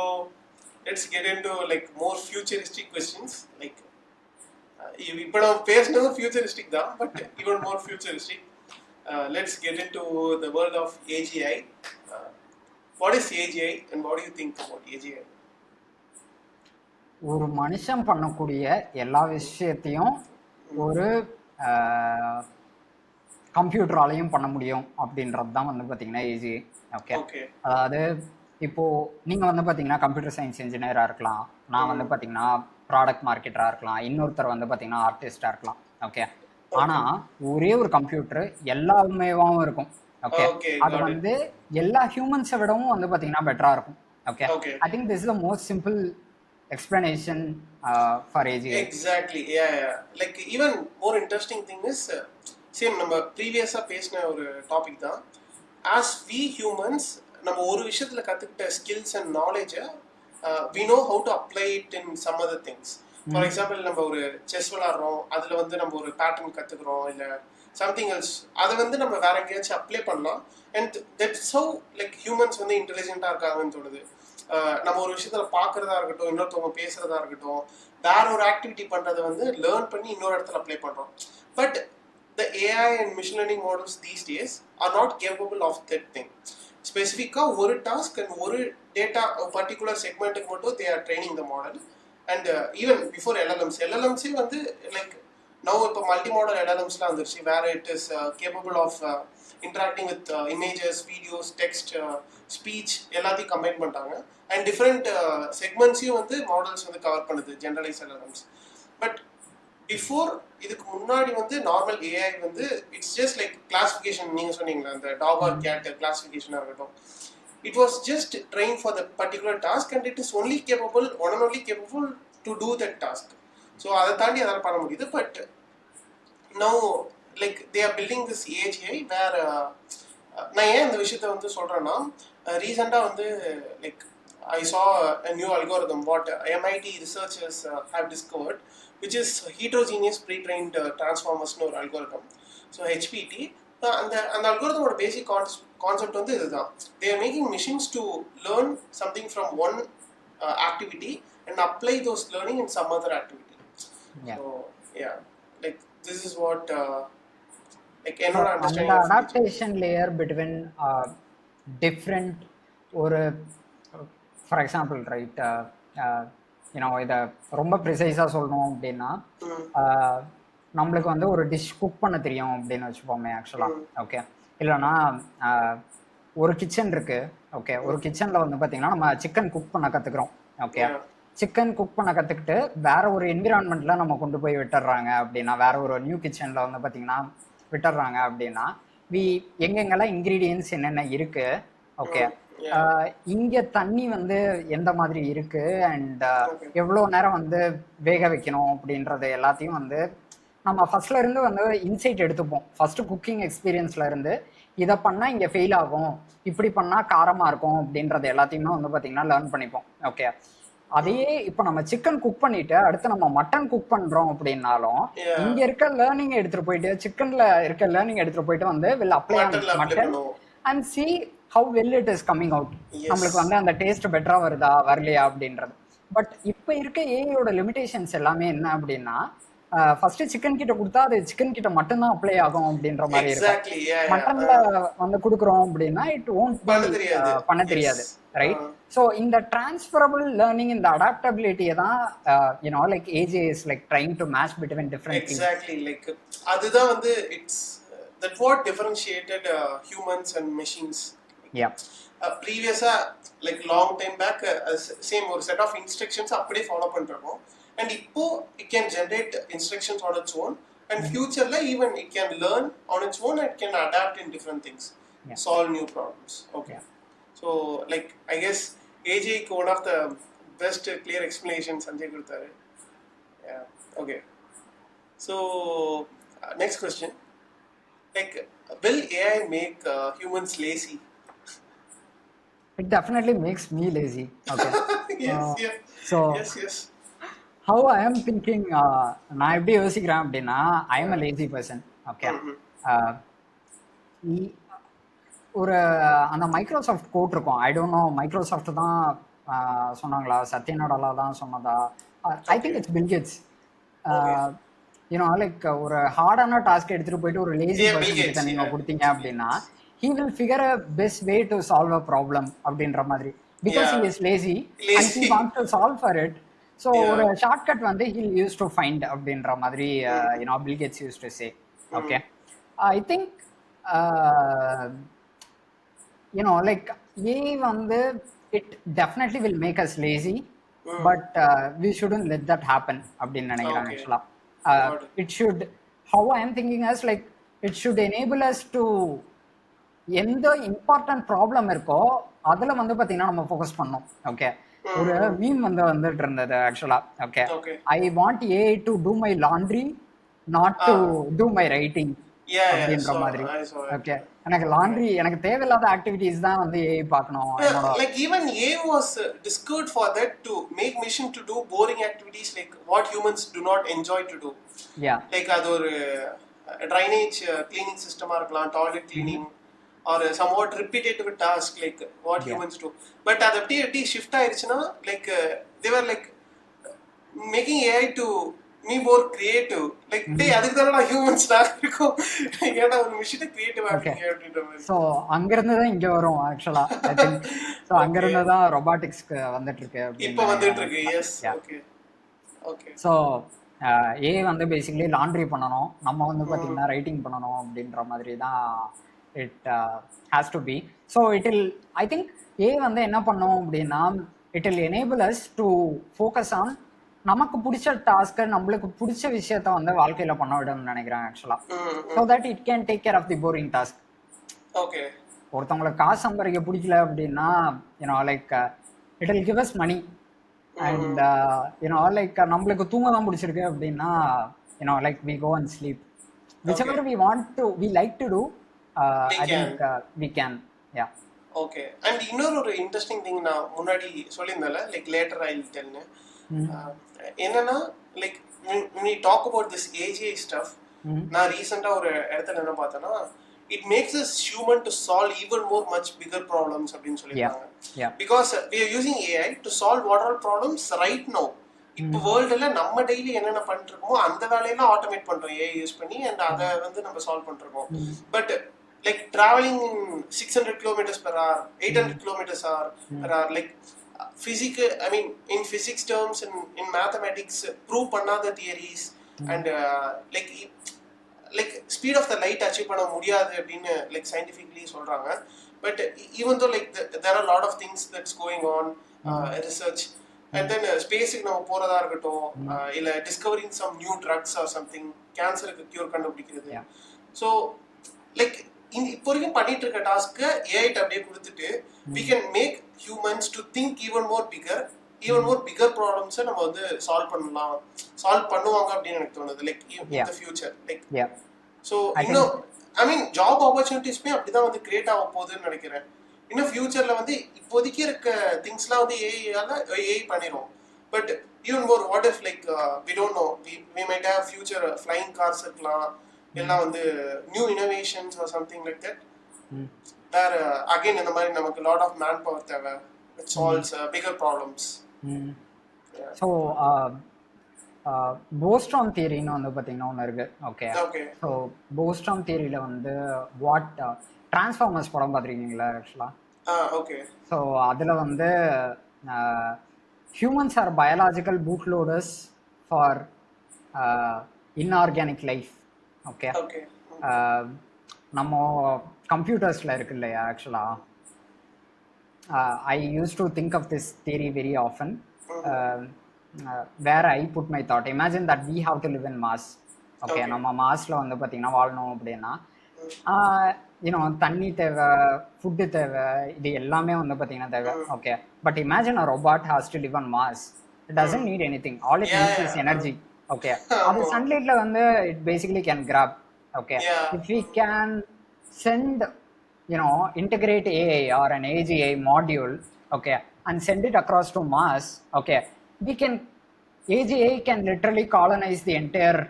let's get into like more futuristic questions. Like இப்போ நம்ம பேசுனது futuristic தான், but even more futuristic. Let's get into the world of AGI. What is AGI and what do you think about AGI? ஒரு மனுஷன் பண்ணக்கூடிய எல்லா விஷயத்தையும் ஒரு கம்ப்யூட்டராலையும் பண்ண முடியும் அப்படின்றது தான் வந்து பார்த்தீங்கன்னா ஏஜிஐ. ஓகே, அதாவது இப்போ நீங்க வந்து பார்த்தீங்கன்னா கம்ப்யூட்டர் சயின்ஸ் இன்ஜினியராக இருக்கலாம், நான் வந்து பார்த்தீங்கன்னா ப்ராடக்ட் மார்க்கெட்டராக இருக்கலாம், இன்னொருத்தர் வந்து பார்த்தீங்கன்னா ஆர்டிஸ்டாக இருக்கலாம். ஓகே, ஆனா ஒரே ஒரு கம்ப்யூட்டர் எல்லாமேவாவும் இருக்கும். ஓகே, அது வந்து எல்லா ஹியூமன்ஸை விடவும் வந்து பார்த்தீங்கன்னா பெட்டரா இருக்கும். Okay, I think this is the most simple explanation for AGI. Exactly, yeah. Like even more interesting thing is same நம்ம ப்ரீவியஸா பேசின ஒரு டாபிக் தான். as we humans நம்ம ஒரு விஷயத்துல கத்துக்கிட்ட skills and knowledge we know how to apply it in some other things. For example, நம்ம ஒரு செஸ் விளையாடுறோம், அதுல வந்து நம்ம ஒரு பேட்டர்ன் கத்துக்கிறோம், இல்ல something else அதை வந்து நம்ம வேற எங்கேயாச்சும் அப்ளை பண்ணலாம். and that's how like humans வந்து இன்டெலிஜென்ட்டா இருக்காங்கன்னு தோணுது. நம்ம ஒரு விஷயத்துல பாக்குறதா இருக்கட்டும், இன்னொருத்தவங்க பேசுறதா இருக்கட்டும், வேற ஒரு ஆக்டிவிட்டி பண்றதை வந்து லேர்ன் பண்ணி இன்னொரு இடத்துல அப்ளை பண்றோம். But the AI and machine learning models these days are not capable of that thing. ஸ்பெசிஃபிக்கா ஒரு டாஸ்க் அண்ட் ஒரு டேட்டா பர்டிகுலர் செக்மெண்ட்டுக்கு மட்டும் they are training the model. and even before LLMs வந்து லைக் now இப்போ multi modal LLMsலாம் வந்துருச்சு, வேற it is capable of interacting with images, videos, text, speech எல்லாத்தையும் கம்பைன் பண்ணிட்டாங்க. அண்ட் டிஃப்ரெண்ட் செக்மெண்ட்ஸையும் வந்து மாடல்ஸ் வந்து கவர் பண்ணுது ஜெனரலைஸ் LLMs. பட் பிஃபோர் இதுக்கு முன்னாடி வந்து நார்மல் ஏஐ வந்து இட்ஸ் ஜஸ்ட் லைக் கிளாசிஃபிகேஷன். நீங்கள் சொன்னீங்களா அந்த டாக் ஆர் கேட் கிளாசிஃபிகேஷனாக இருக்கட்டும், it was just train for the particular task and it is only capable to do that task. So அதை தாண்டி அதால் பண்ண முடியுது. But now like they are building this AGI where நான் ஏன் இந்த விஷயத்த வந்து சொல்கிறேன்னா, ரீசெண்டாக வந்து like I saw a new algorithm what MIT researchers have discovered, which is heterogeneous pre-trained transformers no algorithm. So HPT, அந்த algorithm basic concept வந்து இதுதான். They are making machines to learn something from one activity and apply those learning in some other activity. Yeah. So yeah, like this is what like என்னோட understanding of adaptation layer between different ஒரு for example right இதை ரொம்ப ப்ரிசைஸாக சொல்லணும் அப்படின்னா, நம்மளுக்கு வந்து ஒரு dish cook பண்ண தெரியும் அப்படின்னு வச்சுப்போமே ஆக்சுவலாக. ஓகே, இல்லைன்னா ஒரு கிச்சன் இருக்கு. ஓகே, ஒரு கிச்சனில் வந்து பார்த்தீங்கன்னா நம்ம சிக்கன் குக் பண்ண கற்றுக்குறோம். ஓகே, சிக்கன் குக் பண்ண கற்றுக்கிட்டு வேற ஒரு என்விரான்மெண்ட்டில் நம்ம கொண்டு போய் விட்டுடுறாங்க அப்படின்னா, வேற ஒரு நியூ கிச்சனில் வந்து பார்த்தீங்கன்னா விட்டுடுறாங்க அப்படின்னா, எங்கெங்கெல்லாம் இன்க்ரீடியன்ஸ் என்னென்ன இருக்கு, ஓகே, இங்க தண்ணி வந்து எந்த மாதிரி இருக்கு அண்ட் எவ்வளவு நேரம் வந்து வேக வைக்கணும் அப்படின்றது எல்லாத்தையும் வந்து நம்ம ஃபர்ஸ்ட்ல இருந்து வந்து இன்சைட் எடுத்துப்போம். ஃபர்ஸ்ட் குக்கிங் எக்ஸ்பீரியன்ஸ்ல இருந்து இதை பண்ணா இங்க ஃபெயில் ஆகும், இப்படி பண்ணா காரமா இருக்கும் அப்படின்றது எல்லாத்தையுமே வந்து பாத்தீங்கன்னா லேர்ன் பண்ணிப்போம். ஓகே, அதையே இப்போ நம்ம சிக்கன் குக் பண்ணிட்டு அடுத்து நம்ம மட்டன் குக் பண்றோம் அப்படின்னாலும் Yeah. இங்க இருக்க லேர்னிங் எடுத்துட்டு போயிட்டு சிக்கன்ல இருக்க லேர்னிங் எடுத்துட்டு போயிட்டு வந்து வில் அப்ளை ஆன் Mutton ல apply மட்டன் பண்ணுவோம். And see how well it is coming out. Yes. நம்மளுக்கு வந்து அந்த டேஸ்ட் பெட்டரா வருதா வரலையா அப்படின்றது. பட் இப்போ இருக்க ஏஐயோட லிமிடேஷன்ஸ் எல்லாமே என்ன அப்படின்னா ஃபர்ஸ்ட் சிக்கன் கிட்ட கொடுத்தா அது சிக்கன் கிட்ட மட்டும்தான் அப்ளை ஆகும் அப்படின்ற மாதிரி இருக்கும். Exactly. Yeah. மட்டன்ல வந்து கொடுக்குறோம் அப்படின்னா இட் ஓன்ட் பண்ண தெரியாது. பண்ண தெரியாது, ரைட்? ஸோ இந்த டிரான்ஸ்ஃபரபிள் லேர்னிங், இந்த அடாப்டபிலிட்டியை தான் you know like AJ is like trying to match between different things. Exactly. Like அதுதான் வந்து it's that what differentiated humans and machines. Yeah ப்ரீவியஸா like long time back same ஒரு செட் ஆஃப் இன்ஸ்ட்ரக்ஷன்ஸ் அப்படியே follow பண்ணிருக்கோம். And இப்போ it can generate instructions on its own. And ஃபியூச்சர்ல even it can learn on its own and can adapt in different things, solve new problems. Okay, so like I guess ஏஜேக்கு one of the best clear explanation Sanjay கொடுத்தாரு. Okay, so next question, like will AI make humans lazy? It definitely makes me lazy. Okay. Yes, yes. So Yes. how I am thinking, நான் எப்படி யோசிக்கிறேன் அப்படின்னா, I am a lazy person. Okay. ஒரு அந்த Microsoft code இருக்கும். ஐ don't no Microsoft தான் சொன்னாங்களா, சத்ய நடாலா தான் சொன்னதா, I think it's Bill Gates. You know like ஒரு ஹார்டான டாஸ்க் எடுத்துட்டு போயிட்டு ஒரு லேசி பர்சன் கிட்ட நீங்க கொடுத்தீங்க அப்படின்னா he will figure a best way to solve a problem அப்படின்ற மாதிரி, because he is lazy and he wants to solve for it. So ஒரு ஷார்ட்கட் வந்து he used to find அப்படின்ற மாதிரி you know Bill Gates used to say. Okay. I think you know like AI வந்து it definitely will make us lazy, but we shouldn't let that happen அப்படின்னு நினைக்கிறேன். ஆக்சுவலா it should, how I am thinking as like it should enable us to எந்த important problem இருக்கோ அதுல வந்து பாத்தீங்கன்னா நம்ம ஃபோக்கஸ் பண்ணோம். ஓகே, ஒரு மீம் வந்து வந்துட்டு இருந்தது actually. Okay, I want AI to do my laundry not to do my writing அப்படின்ற மாதிரி. ஓகே, எனக்கு லாண்ட்ரி, எனக்கு தேவையில்லாத ஆக்டிவிட்டிஸ் தான் வந்து ஏஐ பார்க்கணும். Like even AI was discovered for that, to make machine to do boring activities like what humans do not enjoy to do. Yeah. Like அது ஒரு drainage cleaning system ஆ இருக்கலாம், toilet cleaning or somewhat repetitive task like what humans do. But அது எப்படி shift ஆயிருச்சுன்னா like they were like making AI to me more creative. Like டேய் அதுக்கு தான் humans நான் இருக்கோம், ஏன்னா ஒரு மிஷினை கிரியேட்டிவ் ஆக்கிங்க அப்படின்ற மாதிரி. ஸோ அங்கிருந்து தான் இங்க வரும் ஆக்சுவலா. ஐ திங்க் ஸோ அங்கிருந்து தான் ரொபாட்டிக்ஸ்க்கு வந்துட்டு இருக்கு. இப்போ வந்துட்டு இருக்கு. Yes. Okay okay. So AI வந்து பேசிக்கலி லாண்ட்ரி பண்ணணும், நம்ம வந்து பார்த்தீங்கன்னா ரைட்டிங் பண்ணணும் அப்படின்ற மாதிரி தான் it has to be. So it will, I think AI வந்து என்ன பண்ணோம் அப்படின்னா it will enable us to focus on நமக்கு பிடிச்ச டாஸ்க்கை, நம்மளுக்கு பிடிச்ச விஷயத்த வந்து வாழ்க்கையில பண்ண விடணும்னு நினைக்கிறேன் actually. So that it can take care of the boring task. Okay, ஒருத்தவங்களுக்கு காசு சம்பாதிக்க பிடிக்கல அப்படின்னா you know like it will give us money. And you know like நம்மளுக்கு தூங்க தான் பிடிச்சிருக்கு அப்படின்னா you know like we go and sleep. whichever we want to, we like to do, I think we can. Yeah. Okay. And இன்னொரு interesting thing நான் முன்னாடி சொல்லியிருந்தேன்ல, like later I will டெல்னு, என்னன்னா like when we talk about this AGI stuff, நான் ரீசெண்டா ஒரு இடத்துல என்ன பார்த்தேன்னா it makes us human to solve even more much bigger problems அப்படின்னு சொல்லியிருக்காங்க. Because we are using AI to solve what all problems right now. இப்போ வேர்ல்டுல நம்ம டெய்லி என்னென்ன பண்ணிட்டு இருக்கோமோ அந்த வேலையெல்லாம் ஆட்டோமேட் பண்றோம் ஏஐ யூஸ் பண்ணி, அண்ட் அதை வந்து நம்ம சால்வ் பண்ணிருக்கோம். But like traveling in 600 kilometers per hour, 800 kilometers per hour, like physics, I mean in physics terms and in mathematics prove பண்ணாத theories and like speed of the light achieve பண்ண முடியாது அப்படின்னு like scientifically சொல்றாங்க. But even though like there are a lot of things that's going on, research, and then ஸ்பேஸுக்கு நம்ம போறதா இருக்கட்டும், இல்ல discovering some new drugs or something, கேன்சருக்கு cure கண்டுபிடிக்கிறது. ஸோ லைக் இப்போ வரைக்கும் பண்ணிட்டு இருக்க டாஸ்க்கு ஏஐட்ட அப்படியே கொடுத்துட்டு we can make humans to think even more bigger problems நம்ம வந்து சால்வ் பண்ணுவாங்க அப்படின்னு எனக்கு தோணுது. Like in the future, like so இன்னும் ஐ மீன் ஜாப் ஆப்பர்ச்சுனிட்டிஸ்மே அப்படிதான் வந்து கிரியேட் ஆக போகுதுன்னு நினைக்கிறேன். இன்னும் ஃபியூச்சர்ல வந்து இப்போதைக்கு இருக்க திங்ஸ்லாம் வந்து AI பண்ணிரும். But even more, what if like we don't know, we might have future flying cars இருக்கலாம், எல்லாம் வந்து new innovations or something like that. Where again இந்த மாதிரி நமக்கு lot of manpower தேவை, it solves bigger problems. So Bostrom தியரின்னு வந்து பார்த்தீங்கன்னா ஒன்று இருக்கு. ஓகே, ஸோ போஸ்ட்ரான் தியரியில் வந்து வாட் டிரான்ஸ்ஃபார்மர்ஸ் படம் பார்த்துருக்கீங்களா ஆக்சுவலாக? ஓகே. ஸோ அதில் வந்து humans are biological boot loaders for inorganic life. Okay, நம்ம கம்ப்யூட்டர்ஸில் இருக்கு இல்லையா ஆக்சுவலாக. I used to think of this theory very often, where I put my thought. Imagine that we have to live in Mars. Okay, நம்ம மார்ஸ்ல வந்து பார்த்தீங்கன்னா வாழணும் அப்படின்னா தண்ணி தேவை, ஃபுட்டு தேவை, இது எல்லாமே வந்து பார்த்தீங்கன்னா தேவை. Okay, but imagine a robot has to live on Mars. It doesn't need anything. All it needs is energy. Okay, அது சன்லைட்ல வந்து it basically can grab. Okay, if we can send integrate AI or an AGI module, okay, and send it across to Mars, okay, AGI can literally colonize the entire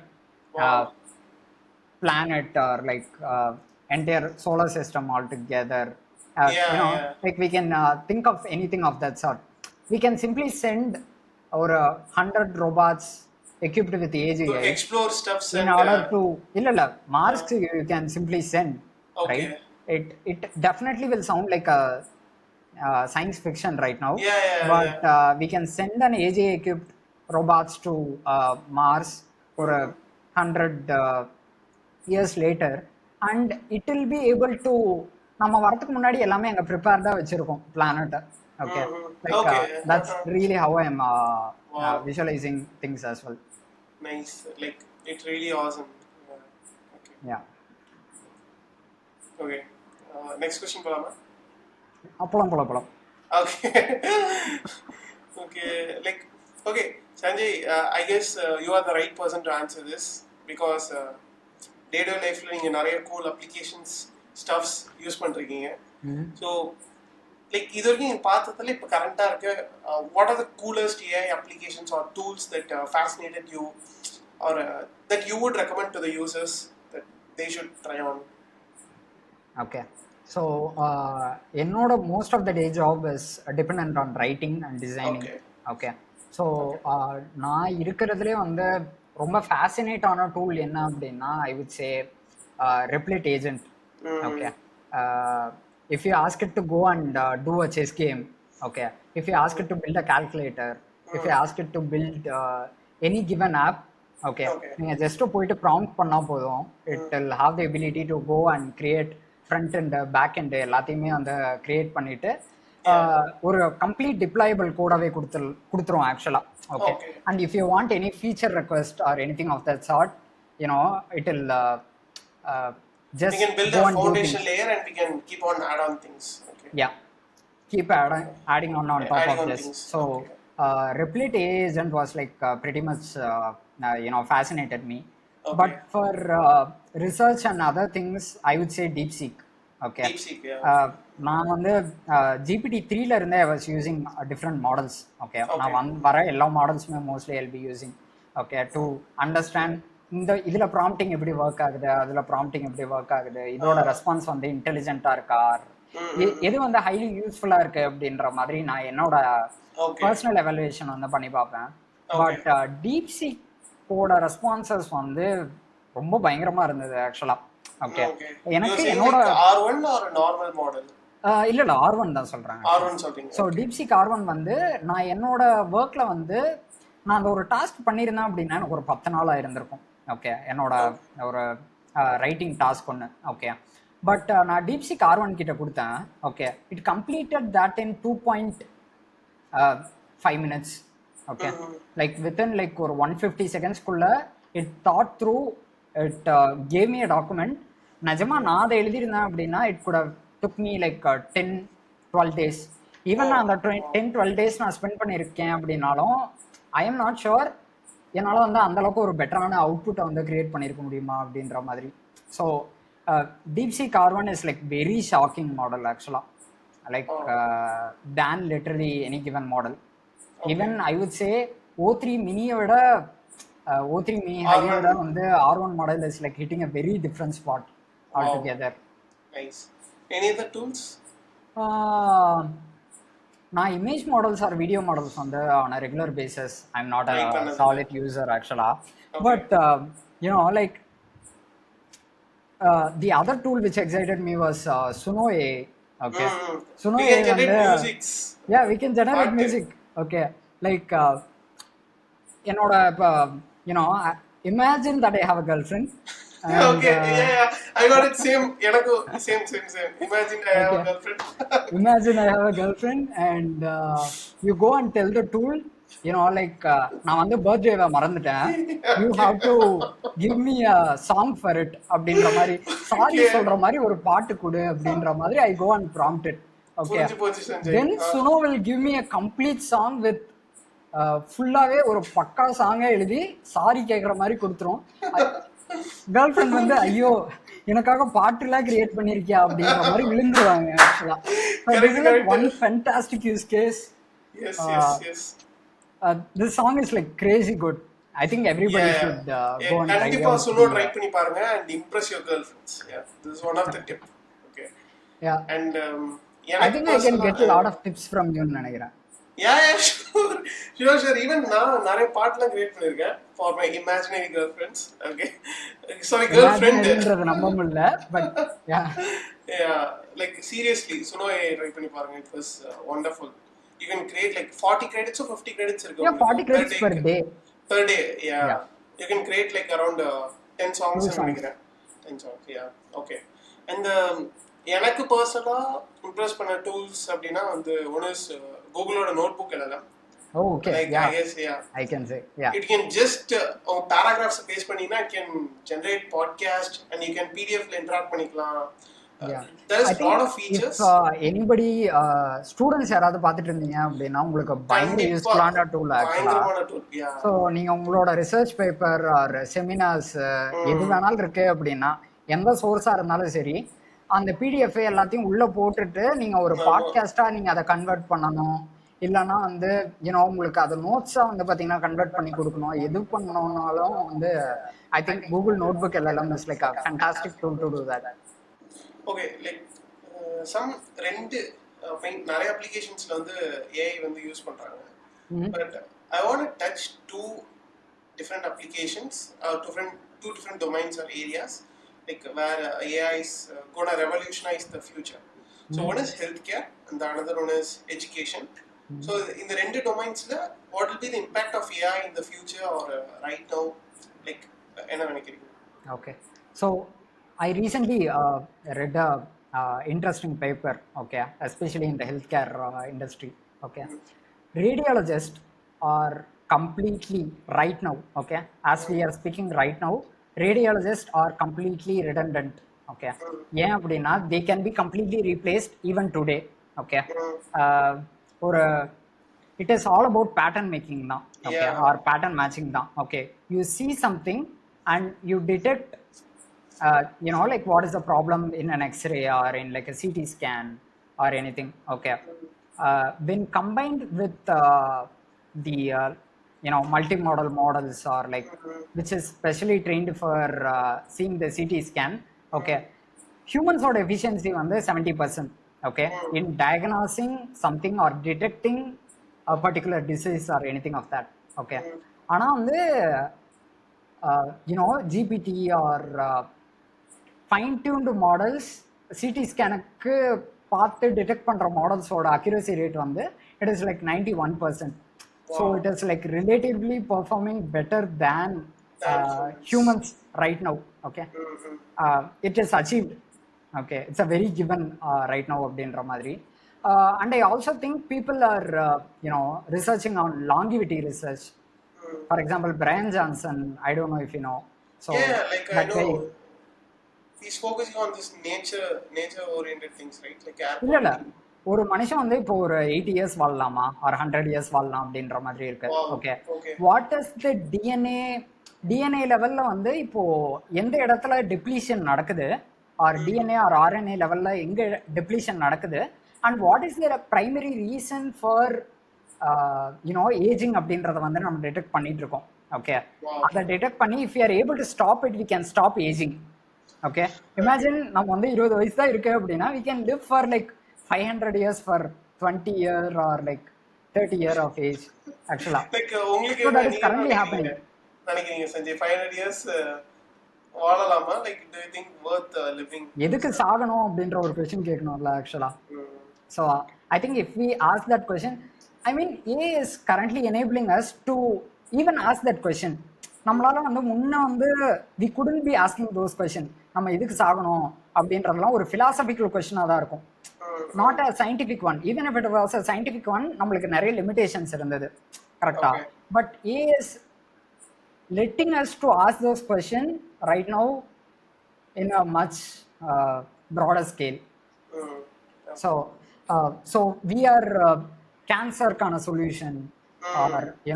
planet or like entire solar system altogether. Like we can think of anything of that sort. We can simply send over 100 robots equipped with AGI to explore stuff in order to Mars you can simply send, right? It definitely will sound like a science fiction right now, but we can send an AGI equipped robots to Mars for 100 years later, and it will be able to நம்ம வரதுக்கு முன்னாடி எல்லாமே அங்க ப்ரிப்பேர்டா வச்சிருக்கோம் planet. Okay, that's really how I am visualizing things as well. Nice, like it's really awesome. Yeah. Okay, next question போலாமா? போலாம். Okay. Okay, Sanjay, I guess you are the right person to answer this because day-to-day life-ல நீங்க நிறைய cool applications stuffs use பண்றீங்க. So like இது வரைக்கும் நீங்க பார்த்ததுல இப்ப கரண்டா இருக்க what are the coolest AI applications or tools that fascinated you or that you would recommend to the users that they should try on? Okay, so என்னோட most of the day job is dependent on writing and designing. Okay, so நான் இருக்கிறதுலே வந்து ரொம்ப fascinate ஆன tool என்ன அப்படின்னா I would say Replit Agent. Okay, if you ask it to go and do a chess game, okay, if you ask it to build a calculator, if you ask it to build any given app, okay, நீங்க just போயிட்டு prompt பண்ணா போதும், it will have the ability to go and create front end back end எல்லாத்தையுமே வந்து create பண்ணிட்டு ஒரு complete deployable கோடாவே கொடுத்துரும் actually. Okay, and if you want any feature request or anything of that sort, it will just we can build a foundation layer and we can keep on add on things. Okay, yeah, keep adding on top of this things. So Replit Agent was like pretty much fascinated me. Okay. But for research and other things, I would say DeepSeek. Okay, DeepSeek, yeah. நான் வந்து GPT-3ல இருந்தே I was using different models. Okay, நான் வர எல்லா மாடல்ஸுமே mostly I'll be using, okay, to understand இதுல prompting எப்படி work ஆகுது, அதுல ப்ராம்ப்டிங் எப்படி ஒர்க் ஆகுது, இதோட ரெஸ்பான்ஸ் வந்து இன்டெலிஜென்ட்டா இருக்கா, எது வந்து ஹைலி யூஸ்ஃபுல்லா இருக்கு அப்படின்ற மாதிரி நான் என்னோட பர்சனல் எவாலுவேஷன் வந்து பண்ணி பார்ப்பேன். பட் DeepSeekோட ரெஸ்பான்சஸ் வந்து ரொம்ப பயங்கரமா இருந்தது ஆக்சுவலா. ஓகே, எனக்கு என்னோட R1 or normal model? இல்ல R1 தான் சொல்றாங்க. R1 சொல்றீங்க. ஸோ DeepSeek R1 வந்து நான் என்னோட ஒர்க்ல வந்து நான் அந்த ஒரு டாஸ்க் பண்ணியிருந்தேன் அப்படின்னா எனக்கு ஒரு 10 நாள் ஆயிருந்திருக்கும். ஓகே, என்னோட ஒரு ரைட்டிங் டாஸ்க் ஒன்று. ஓகே, பட் நான் DeepSeek R1 கிட்ட கொடுத்தேன். Okay, it completed that in 2.5 minutes. Okay, like within like ஒரு 150 செகண்ட்ஸ்குள்ள it thought through, it gave me a document. நிஜமா நான் அதை எழுதியிருந்தேன் அப்படின்னா it good how took me like 10-12 days. Even நான் அந்த 10-12 days நான் ஸ்பெண்ட் பண்ணியிருக்கேன் அப்படின்னாலும் ஐ எம் நாட் ஷுர் என்னால் வந்து அந்தளவுக்கு ஒரு பெட்டரான அவுட்புட்டை வந்து கிரியேட் பண்ணியிருக்க முடியுமா அப்படின்ற மாதிரி. So DeepSeek R1 is like very shocking model ஆக்சுவலாக, like than literally any given model. Even I would say O3 மினியை விட O3 மினி ஹையை விட வந்து R1 model is like hitting a very different spot altogether. Nice. Any other tools? நான் image models or video models வந்து on a regular basis I am not a solid user ஆக்சுவலா. But you know like the other tool which excited me was Suno AI. Okay. Suno We can AI generate வந்து musics. yeah, we can generate music. Okay. Like என்னோட இப்போ imagine that I have a girlfriend. And, okay, yeah, I got it. Same. எனக்கு same. Imagine I have a girlfriend. Imagine I have a girlfriend and you go and tell the tool, like நான் வந்து பர்த்டேவை மறந்துட்டேன், you have to give me a song for it அப்படின்ற மாதிரி, sorry சொல்ற மாதிரி ஒரு பாட்டு கொடு அப்படின்ற மாதிரி I go and prompt it. Okay. Then Suno will give me a complete song with ஃபுல்லாவே ஒரு பக்கா சாங்கே எழுதி சாரி கேட்குற மாதிரி கொடுத்துரும். கேர்ள் ஃப்ரெண்ட் வந்து ஐயோ எனக்காக பாட்டுலாம் கிரியேட் பண்ணிருக்கியா அப்படின்ற மாதிரி விழுந்துருவாங்க. Actually one fantastic use case. This song is like crazy good. I think everybody should go and try it. கண்டிப்பா Suno ட்ரை பண்ணி பாருங்க and impress your girlfriends. Yeah, this is one of the tip. Okay. Yeah. And I think I can get a lot of tips from you ன்னு நினைக்கிறேன். Yeah, sure. Even நான் நிறைய பாட்டுலாம் create பண்ணிருக்கேன் for my imaginary girlfriends. Okay. Sorry, girlfriend. ன்றது நம்ப முடியல, but yeah. Yeah, like seriously, Suno try பண்ணி பாருங்க. It was wonderful. You can create like 40 credits or 50 credits. Yeah, 40 credits per day. Per day, yeah. You can create like around 10 songs. 10 songs, yeah. Okay. And எனக்கு பர்சனலா Impress பண்ண tools அப்படின்னா வந்து one is கூகுளோட notebook எழுதலாம். Oh, okay. Like, yeah. I guess, yeah. I can say, yeah. It can just paragraphs paste பண்ணீங்கன்னா it can generate podcast and you can PDF ல interact பண்ணிக்கலாம். Yeah. There's a lot of features. If anybody students யாராவது பார்த்துட்டு இருந்தீங்க அப்படின்னா உங்களுக்கு பயங்கர யூஸ்ஃபுல்லான டூல் ஆக்சுவலா. ஸோ நீங்க உங்களோட ரிசர்ச் பேப்பர் ஆர் செமினார்ஸ் எது வேணாலும் இருக்கு அப்படின்னா எந்த சோர்ஸா இருந்தாலும் சரி அந்த பிடிஎஃப் எல்லாத்தையும் உள்ள போட்டுட்டு நீங்க ஒரு பாட்காஸ்டா நீங்க அதை கன்வெர்ட் பண்ணணும், இல்லைன்னா வந்து உங்களுக்கு அதை நோட்ஸா வந்து பாத்தீங்கன்னா கன்வெர்ட் பண்ணி கொடுக்கணும், எது பண்ணணும்னாலும் வந்து ஐ திங்க் கூகுள் நோட்புக் எல்லாம் is like a fantastic tool to do that. Okay, like some ரெண்டு நிறைய அப்ளிகேஷன்ஸ்ல வந்து AI வந்து யூஸ் பண்றாங்க. But I want to touch two different applications, two different domains or areas, like where AI is going to revolutionize the future. So one is healthcare and the another one is education. So in the rendu domains la what will be the impact of AI in the future or right now, like enna nenikiringa? Okay, so I recently read a interesting paper, okay, especially in the healthcare industry. Okay, radiologists are completely right now, okay, as we are speaking right now, radiologists are completely redundant. Okay, ஏன் அப்படின்னா they can be completely replaced even today. Okay, or it is all about pattern making now, okay, or pattern matching now. Okay, you see something and you detect like what is the problem in an X-ray or in like a CT scan or anything. Okay, when combined with the multimodal models or like which is specially trained for seeing the CT scan. Okay, humans oda efficiency வந்து 70%. Okay, in diagnosing something or detecting a particular disease or anything of that. Okay, ஆனா வந்து GPT or fine tuned models CT scanக்கு பார்த்து detect பண்ற மாடல்ஸோட accuracy rate வந்து it is like 91%. So it is like relatively performing better than humans right now. Okay, it is achieved. Okay, it's a very given right now அப்படின்ற மாதிரி. And I also think people are researching on longevity research. For example, Brian Johnson, I don't know if you know. So yeah, like I know he's focusing on this nature oriented things, right? Like இல்ல ஒரு மனுஷன் வந்து இப்போ ஒரு 80 years வாழலாமா ஒரு 100 years வாழலாம் அப்படின்ற மாதிரி இருக்கு. Okay, what is the DNA லெவல்ல வந்து இப்போ எந்த இடத்துல டெப்ளீஷன் நடக்குது ஆர் டிஎன்ஏ ஆர் ஆர்என்ஏ லெவல்ல எங்க டெப்ளீஷன் நடக்குது, and what is their primary reason for aging அப்படின்றத வந்து நம்ம டிடெக்ட் பண்ணிட்டு இருக்கோம். Okay, Wow. அதை டிடெக்ட் பண்ணி if you are able to stop it we can stop aging. Okay, imagine நம்ம வந்து 20 வயசு தான் இருக்கு அப்படின்னா we can live for like 500 years for 20 year or like 30 year of age actually. Like உங்களுக்கு So என்ன that is நீங்க currently happening. நினைக்கிறீங்க சஞ்சய் 500 years வாழலாமா? Like do you think worth living? எதுக்கு சாகணும் அப்படின்ற ஒரு கொஸ்டின் கேட்கணும்ல actually. So I think if we ask that question, I mean AI is currently enabling us to even ask that question. நம்மளால வந்து முன்ன வந்து we couldn't be asking those question. நம்ம எதுக்கு சாகணும் அப்படின்றதுலாம் ஒரு philosophical கொஸ்டினாக தான் இருக்கும், not a scientific one. Even if it was a scientific one, நம்மளுக்கு நிறைய லிமிடேஷன்ஸ் இருந்தது, correct? Okay. But AI is letting us to ask those questions right now in a much broader scale. So we are cancer kind of solution,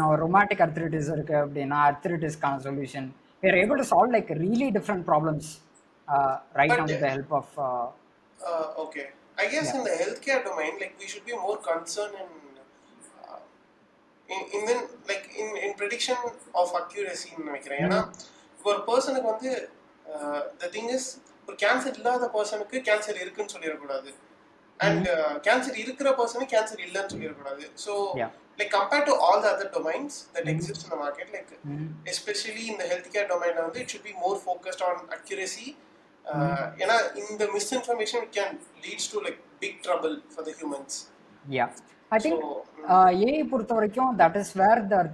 or rheumatic arthritis irukku appadina arthritis kind of solution. We are able to solve like really different problems right now with the help of Okay, I guess in the healthcare domain, like we should be more concerned in then like in prediction of accuracy ன்னு நினைக்கிறேன். ஏன்னா ஒரு பர்சனுக்கு வந்து the thing is ஒரு cancer இல்லாத பர்சனுக்கு cancer இருக்குன்னு சொல்லிடக்கூடாது, அண்ட் கேன்சர் இருக்கிற பர்சனுக்கு கேன்சர் இல்லைன்னு சொல்லிடக்கூடாது. So like compared to all the other domains that exist in the market, like especially in the healthcare domain வந்து it should be more focused on accuracy. ஏன்னா இந்த misinformation can leads to like big trouble for the humans. Yeah, I think AI பொறுத்த வரைக்கும் that is where that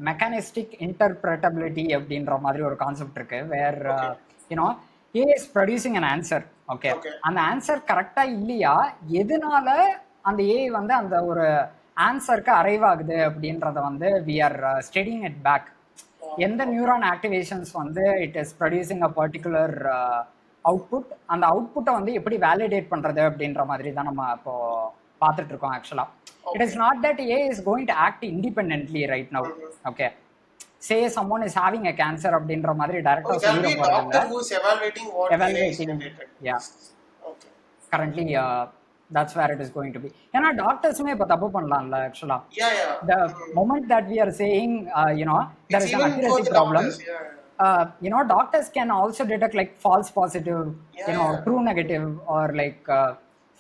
mechanistic interpretability அப்படின்ற மாதிரி ஒரு concept இருக்கு, where AI is producing an answer. Okay, அந்த answer கரெக்டா இல்லையா, எதனால அந்த AI வந்து அந்த ஒரு ஆன்சருக்கு அரைவ் ஆகுது அப்படின்றத வந்து we are studying it back. எந்த நியூரான் ஆக்டிவேஷன்ஸ் வந்து it is producing a particular output, அந்த அவுட்புட்டை வந்து எப்படி வேலிடேட் பண்றது அப்படின்ற மாதிரி தான் நம்ம இப்போ பார்த்துட்டு இருக்கோம் ஆக்சுவலா. It is not that A is going to act independently right now. Okay, say சம்மோன் is having a cancer அப்படின்ற மாதிரி டைரக்டா சொல்லிட போறதில்ல. யா, currently that's where it is going to be. ஏன்னா டாக்டர்ஸுமே இப்போ தப்பு பண்ணலாம்ல ஆக்சுவலா. The moment that we are saying there is an accuracy problem, doctors can also detect like false positive, true negative, or like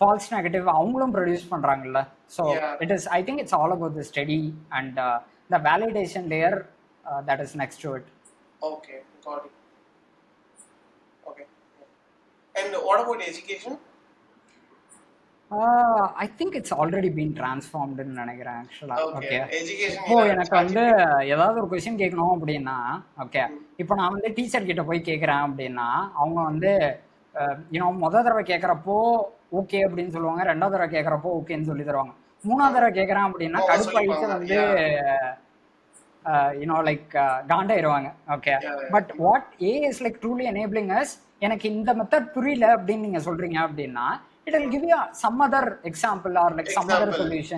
false negative அவங்களும் produce பண்றாங்கல்ல. So it is, I think it's all about the study and the validation layer that is next to it. Okay, got it. Okay, and what about education? I think it's already been transformed ன்னு நினைக்கிறேன் ஆக்சுவலா. Okay, education இப்போ எனக்கு வந்து ஏதாவது ஒரு question கேட்கணும் அப்படின்னா, ஓகே, இப்போ நான் வந்து டீச்சர் கிட்ட போய் கேட்குறேன் அப்படின்னா அவங்க வந்து முதல் தடவை கேட்குறப்போ ஓகே அப்படின்னு சொல்லுவாங்க, ரெண்டாவது தடவை கேட்குறப்போ ஓகேன்னு சொல்லி தருவாங்க, மூணாவது தடவை கேட்குறேன் அப்படின்னா கடுப்பாயிட்டு வந்து லைக் காண்டாயிருவாங்க. Okay, but what a is like truly enabling us, எனக்கு இந்த மெத்தட் புரியல அப்படின்னு நீங்க சொல்றீங்க அப்படின்னா it will give you some other example or like some other solution,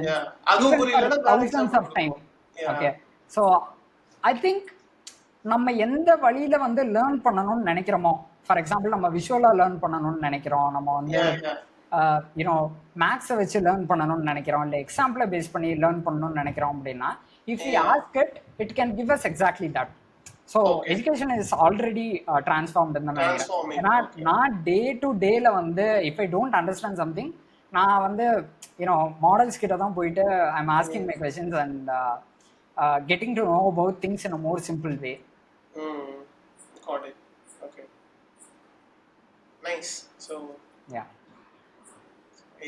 even for thousands of time. Okay, so I think நம்ம எந்த வழியில வந்து லேர்ன் பண்ணணும்னு நினைக்கிறோமோ, ஃபார் எக்ஸாம்பிள் நம்ம விஷுவலா லேர்ன் பண்ணணும்னு நினைக்கிறோம், நம்ம வந்து மேக்ஸை வச்சு லேர்ன் பண்ணணும்னு நினைக்கிறோம், இல்லை எக்ஸாம்பிளை பேஸ் பண்ணி லேர்ன் பண்ணணும்னு நினைக்கிறோம் அப்படின்னா if you ask it, it can give us exactly that. So education is already transformed இந்த மாதிரி. ஏன்னா நான் டே டு டேல வந்து if I don't understand something, நான் வந்து மாடல்ஸ் கிட்ட தான் போயிட்டு I am asking my questions and getting to know about things in a more simple way. Got it. Okay. Nice. So yeah,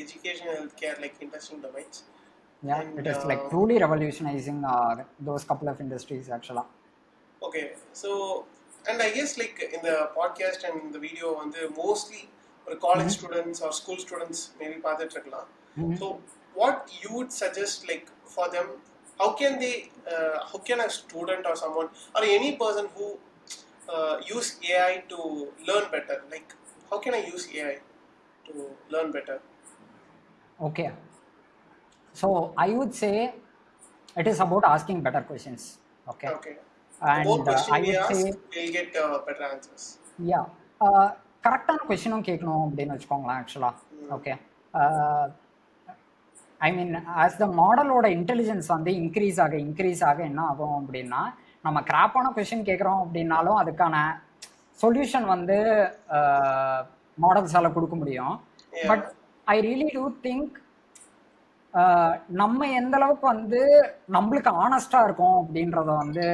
education and healthcare like interesting domains. Yeah, and it is like truly revolutionizing those couple of industries actually. Okay, so and I guess like in the podcast and the video வந்து mostly ஒரு college students or school students maybe பார்த்துட்டு இருக்கலாம். So what you would suggest like for them, how can a student or someone or any person who use AI to learn better, like how can I use AI to learn better? Okay, so I would say it is about asking better questions. Okay, and more questions I would say we'll get better answers. Yeah, கரெக்டான கொஸ்டினும் கேட்கணும் அப்படின்னு வச்சுக்கோங்களேன் ஆக்சுவலா. Okay, I mean as the மாடலோட intelligence வந்து increase ஆக என்ன ஆகும் அப்படின்னா, நம்ம கிராப்பான கொஷின் கேட்குறோம் அப்படின்னாலும் அதுக்கான சொல்யூஷன் வந்து மாடல்ஸால் கொடுக்க முடியும். Yeah. But I really do think நம்ம எந்த அளவுக்கு வந்து நம்மளுக்கு ஆனஸ்டாக இருக்கும் அப்படின்றத வந்து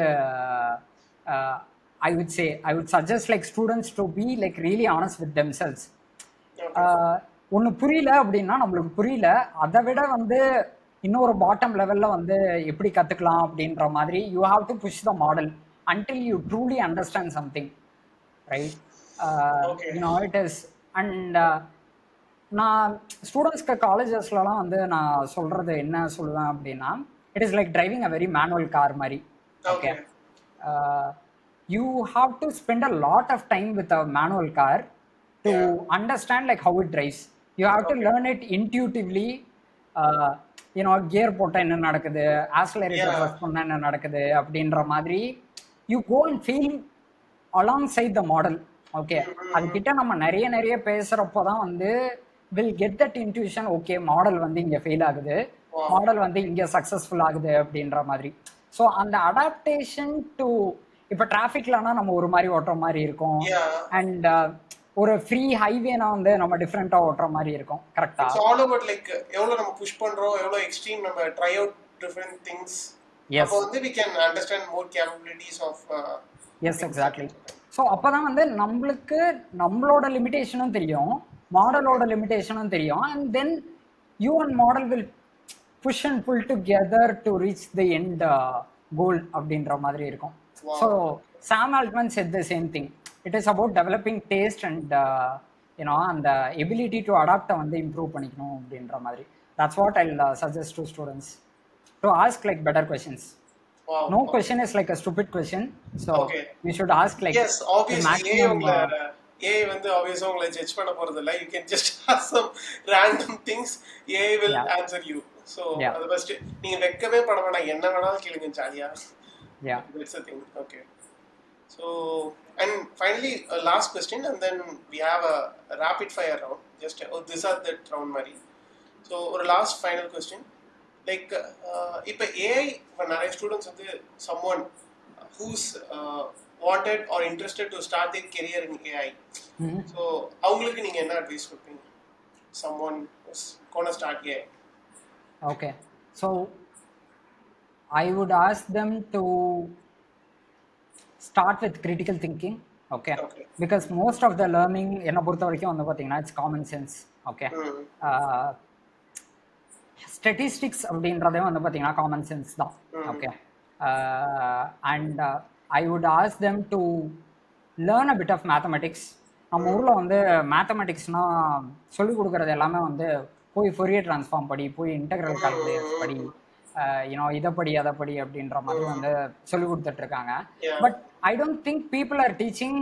I would suggest like students to be like really honest with themselves. ஒன்று புரியல அப்படின்னா நம்மளுக்கு புரியல, அதை விட வந்து இன்னொரு பாட்டம் லெவலில் வந்து எப்படி கற்றுக்கலாம் அப்படின்ற மாதிரி you have to push the model until you truly understand something, right? You know it is. And நான் ஸ்டூடெண்ட்ஸ்க்கு காலேஜஸ்லலாம் வந்து நான் சொல்கிறது என்ன சொல்லுவேன் அப்படின்னா, it is like driving a very manual car மாதிரி. Okay, you have to spend a lot of time with a manual car to understand like how it drives. You have to learn it intuitively. You know gear போட்டால் என்ன நடக்குது, accelerator press பண்ணால் என்ன நடக்குது அப்படின்ற மாதிரி you go and feel alongside the model. Okay, அதுக்கிட்ட நம்ம நிறைய பேசுகிறப்போ தான் வந்து will get that intuition. Okay, model வந்து இங்கே ஃபெயில் ஆகுது, மாடல் வந்து இங்கே சக்ஸஸ்ஃபுல் ஆகுது அப்படின்ற மாதிரி. ஸோ அந்த அடாப்டேஷன் டு இப்போ டிராஃபிக்லனா நம்ம ஒரு மாதிரி ஓட்டுற மாதிரி இருக்கும், அண்ட் ஒரு ஃப்ரீ ஹைவேனா வந்து நம்ம டிஃப்ரெண்ட்டாக ஓட்டுற மாதிரி இருக்கும். கரெக்டா? இட்ஸ் ஆல் அபௌட் லைக் எவ்வளோ நம்ம புஷ் பண்ணுறோம், எவ்வளோ எக்ஸ்ட்ரீம் நம்ம ட்ரை அவுட் டிஃப்ரெண்ட் திங்ஸ். அப்போ வந்து we can understand more capabilities of yes exactly. So அப்போ தான் வந்து நம்மளுக்கு நம்மளோட லிமிட்டேஷனும் தெரியும், மாடலோட லிமிட்டேஷனும் தெரியும், and then you and model will push and pull together to reach the end goal அப்படின்ற மாதிரி இருக்கும். So Sam Altman said the same thing. It is about developing taste and you know அந்த எபிலிட்டி டு அடாப்டை வந்து improve பண்ணிக்கணும் அப்படின்ற மாதிரி. That's what I suggest to students to ask like better questions. No question is like a stupid question, so you should ask like yes, obviously AI வந்து obviously உங்களை judge பண்ண போறது இல்ல. You can just ask some random things, AI will answer you. So அது first நீங்க வெக்கவே பட வேண்டாம், என்ன வேணாலும் கேளுங்க ஜாலியா. That's the thing. Okay, so and finally a last question and then we have a rapid fire round. Just this are that round mari. So ஒரு last final question. Like இப்போ AI for நிறைய students வந்து someone who's wanted or interested to start their career in AI. So அவங்களுக்கு நீங்க என்ன advice கொடுப்பீங்க? Someone who's gonna start AI. Okay, so I would ask them to start with critical thinking. Okay, because most of the learning என்ன பொறுத்த வரைக்கும் வந்து பார்த்தீங்கன்னா it's common sense. Okay, statistics அப்படின்றதே வந்து பார்த்தீங்கன்னா காமன் சென்ஸ் தான். Okay, and I would ask them to learn a bit of mathematics. நம்ம ஊரில் வந்து மேத்தமெட்டிக்ஸ்னால் சொல்லிக் கொடுக்குறது எல்லாமே வந்து போய் ஃபோரியர் ட்ரான்ஸ்ஃபார்ம் படி, போய் இன்டெக்ரல் கால்குலேட்டர்ஸ் படி, யூனோ இதை படி அதை படி அப்படின்ற மாதிரி வந்து சொல்லிக் கொடுத்துட்ருக்காங்க. But I don't think people are teaching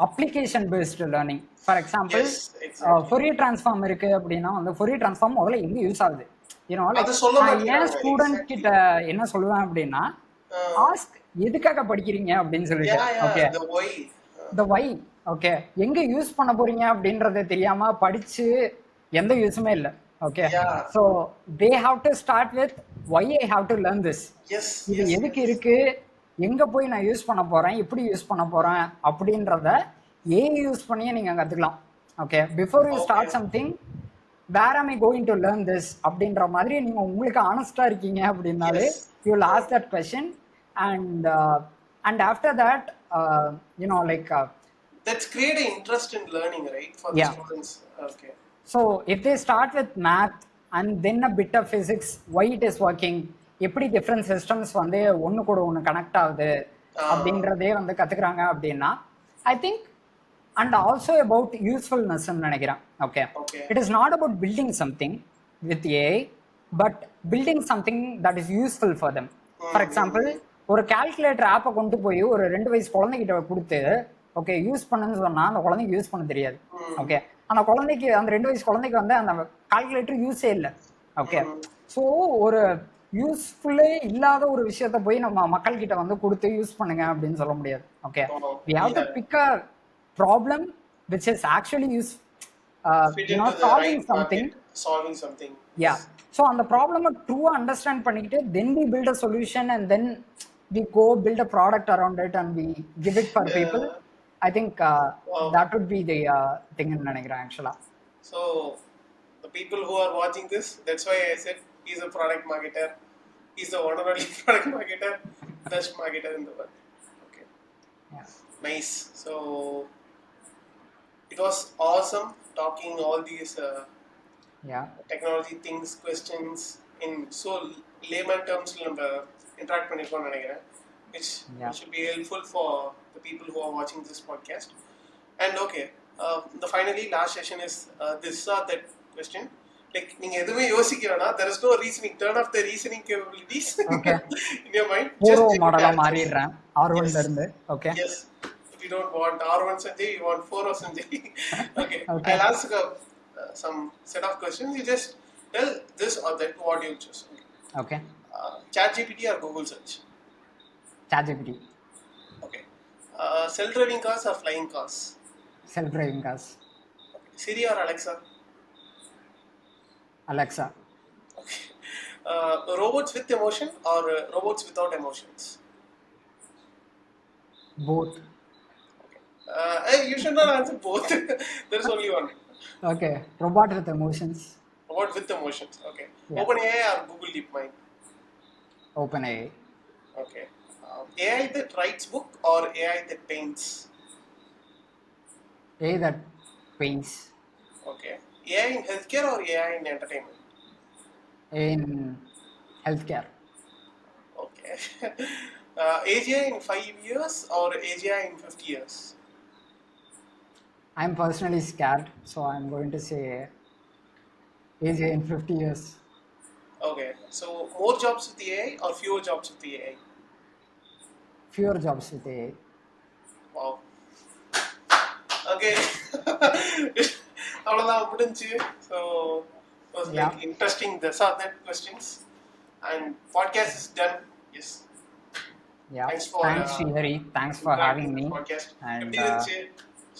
application based learning. For example Fourier transform இருக்கு அப்படின்னா வந்து ஃபோரியர் ட்ரான்ஸ்ஃபார்ம் முதல்ல எங்கே யூஸ் ஆகுது, யூனோ லைக் நான் ஏன் ஸ்டூடெண்ட் கிட்ட என்ன சொல்லுவேன் அப்படின்னா, ஆஸ்க் எதுக்காக படிக்கிறீங்க அப்படின்னு சொல்லிட்டு. Okay, the why. ஓகே, எங்க யூஸ் பண்ண போறீங்க அப்படின்றத தெரியாம படிச்சு எந்த யூஸுமே இல்லை. Okay, so they have to start with why I have to learn this. இது எதுக்கு இருக்கு, எங்க போய் நான் யூஸ் பண்ண போறேன், எப்படி யூஸ் பண்ண போறேன் அப்படின்றத ஏஐ யூஸ் பண்ணியே நீங்க கத்துக்கலாம். Okay, before you start something where am I going to learn this அப்படின்ற மாதிரி நீங்க உங்களுக்கு ஆனஸ்டா இருக்கீங்க அப்படின்னாலே you will ask that question. And after that you know like that's create an interest in learning, right, for the students. Okay, so if they start with math and then a bit of physics, why it is working, எப்படி different systems வந்து ஒன்று கூட ஒன்று connect ஆகுது அப்படின்றதே வந்து கற்றுக்குறாங்க அப்படின்னா I think. And also about யூஸ்ஃபுல்னஸ்ன்னு நினைக்கிறேன். Okay, it is not about building something with AI, but building something that is useful for them. For example, ஒரு கால்குலேட்டர் ஆப்பை கொண்டு போய் ஒரு 2 வயசு குழந்தைகிட்ட கொடுத்து ஓகே யூஸ் பண்ணுன்னு சொன்னால் அந்த குழந்தைக்கு யூஸ் பண்ண தெரியாது. ஓகே, அந்த குழந்தைக்கு அந்த 2 வயசு குழந்தைக்கு வந்து அந்த கால்குலேட்டர் யூஸே இல்லை. ஓகே, ஸோ ஒரு யூஸ்ஃபுல்லே இல்லாத ஒரு விஷயத்த போய் நம்ம மக்கள்கிட்ட வந்து கொடுத்து யூஸ் பண்ணுங்க அப்படின்னு சொல்ல முடியாது. Okay, we have to pick a problem which is actually solving something solving something. Yeah. So on the problem true understand பண்ணிக்கிட்டு then we build a solution and then we go build a product around it and we give it for people. I think Wow. that would be the thing ன்னு நினைக்கிறேன் actually. So the people who are watching this, that's why I said he's a product marketer. He's the one and only product marketer, best marketer in the world. Okay, Yeah. nice. So it was awesome talking all these Yeah. technology things, questions in so layman terms நம்ம interact பண்ணிருக்கோம்னு நினைக்கிறேன், which Yeah. should be helpful for the people who are watching this podcast. And okay, the finally last session is this or that question. Like நீங்க எதுவுமே யோசிக்க வேணாம், there is no reasoning, turn off the reasoning capabilities Okay. in your mind. பூர்வ give மாடலா answers. மாறிடுறேன் R1 ல இருந்து. Okay. Yes. If you don't want R1 Sanjay, you want 4 of Sanjay. Okay. Okay. I'll ask some set of questions. You just tell this or that, what you choose. Okay. ChatGPT or Google search? ChatGPT. Okay. Self-driving cars or flying cars? Self driving cars. Okay. Siri or Alexa? Alexa. Okay. Robots with emotion or robots without emotions? Both. Hey, you should not answer both. There's only one. Okay. Robot with emotions. Robot with emotions. Okay. Yeah. OpenAI or Google DeepMind? OpenAI. Okay. AI that writes book or AI that paints? AI that paints. Okay. AI in healthcare or AI in entertainment? In healthcare. Okay. AGI in 5 years or AGI in 50 years? I'm personally scared, so I'm going to say AGI in 50 years. Okay. So more jobs with AI or fewer jobs with AI? Fewer jobs with AI. Wow. Okay. அவ்வளோதான் முடிஞ்சு. So it was like Yeah. interesting this or that questions, and podcast is done. Yes. Yeah. Thanks for Srihari. Thanks for having me. Podcast. And எப்படி இருந்துச்சு?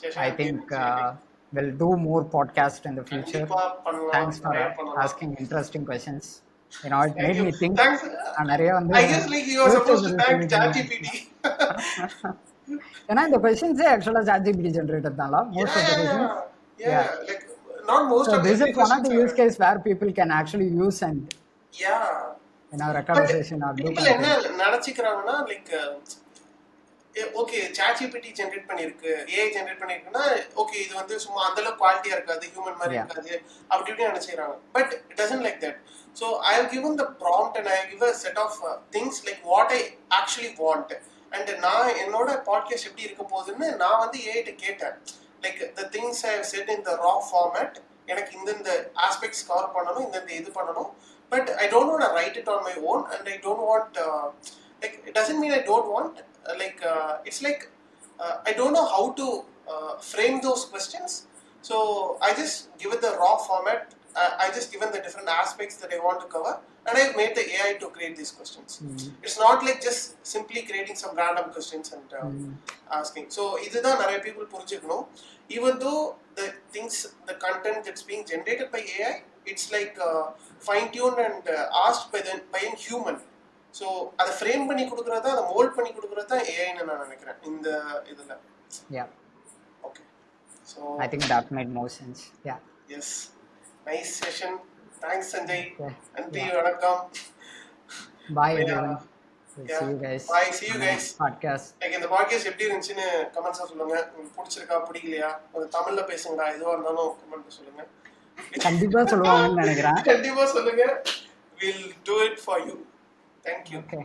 Session I எப்படி think இருந்துச்சு? we'll do more podcasts in the future. கண்டிப்பா பண்ணலாம். Thanks for நிறைய பண்ணலாம். asking interesting questions. You know, it Thank made you. me think. Thanks. நிறைய வந்து I guess like you are supposed to thank ChatGPT. ஏன்னா இந்த கொஸ்டின்ஸே ஆக்சுவலா ChatGPT ஜெனரேட்டட் தான்ல most of the questions. Yeah. Like not most So of this every is one of the questions use case where people can actually use and Yeah. record But session or do people என்ன நினைச்சுக்கிறாங்கன்னா like okay ChatGPT generate பண்ணிருக்கு, AI generate பண்ணிருக்குன்னா okay இது வந்து சும்மா அந்த அளவுக்கு குவாலிட்டியா இருக்காது, human மாதிரி Yeah. இருக்காது அப்படி இப்படி நினைச்சுக்கிறாங்க. But it doesn't like that. So I have given the prompt and I have give a set of things like what I actually want. And நான் என்னோட பாட்காஸ்ட் எப்படி இருக்க போகுதுன்னு நான் வந்து ஏஐட்ட கேட்டேன். Like the things I have said in the raw format, எனக்கு இந்த ஆஸ்பெக்ட்ஸ் கவர் பண்ணணும், இந்த இது பண்ணணும். But I don't want to write it on my own and I don't want like it doesn't mean I don't want it's like I don't know how to frame those questions, so I just give it the raw format. I just given the different aspects that I want to cover and I've made the AI to create these questions. It's not like just simply creating some random questions and asking. So idha nariya people purinjikano, even though the things, the content that's being generated by AI, it's like fine tuned and asked by a human. So அதை frame பண்ணி கொடுக்குறதா, அதை mould பண்ணி கொடுக்குறது தான் ஏஐன்னு நான் நினைக்கிறேன் இந்த இதில். Yeah. Okay. So I think that made more sense. Yeah. Yes, nice session. Thanks Sanjay. Yeah. நன்றி, வணக்கம். Bye everyone. We'll Yeah. see you guys. Bye, see you on the guys. next podcast. Like இந்த podcast எப்படி இருந்துச்சுன்னு கமெண்ட்ஸாக சொல்லுங்க. உங்களுக்கு பிடிச்சிருக்கா பிடிக்கலையா, கொஞ்சம் தமிழில் பேசுங்கடா, எதுவாக இருந்தாலும் கமெண்ட் சொல்லுங்க. கண்டிப்பா சொல்லுவாங்கன்னு நினைக்கிறேன். கண்டிப்பாக சொல்லுங்க. We'll do it for you. Thank you. Okay.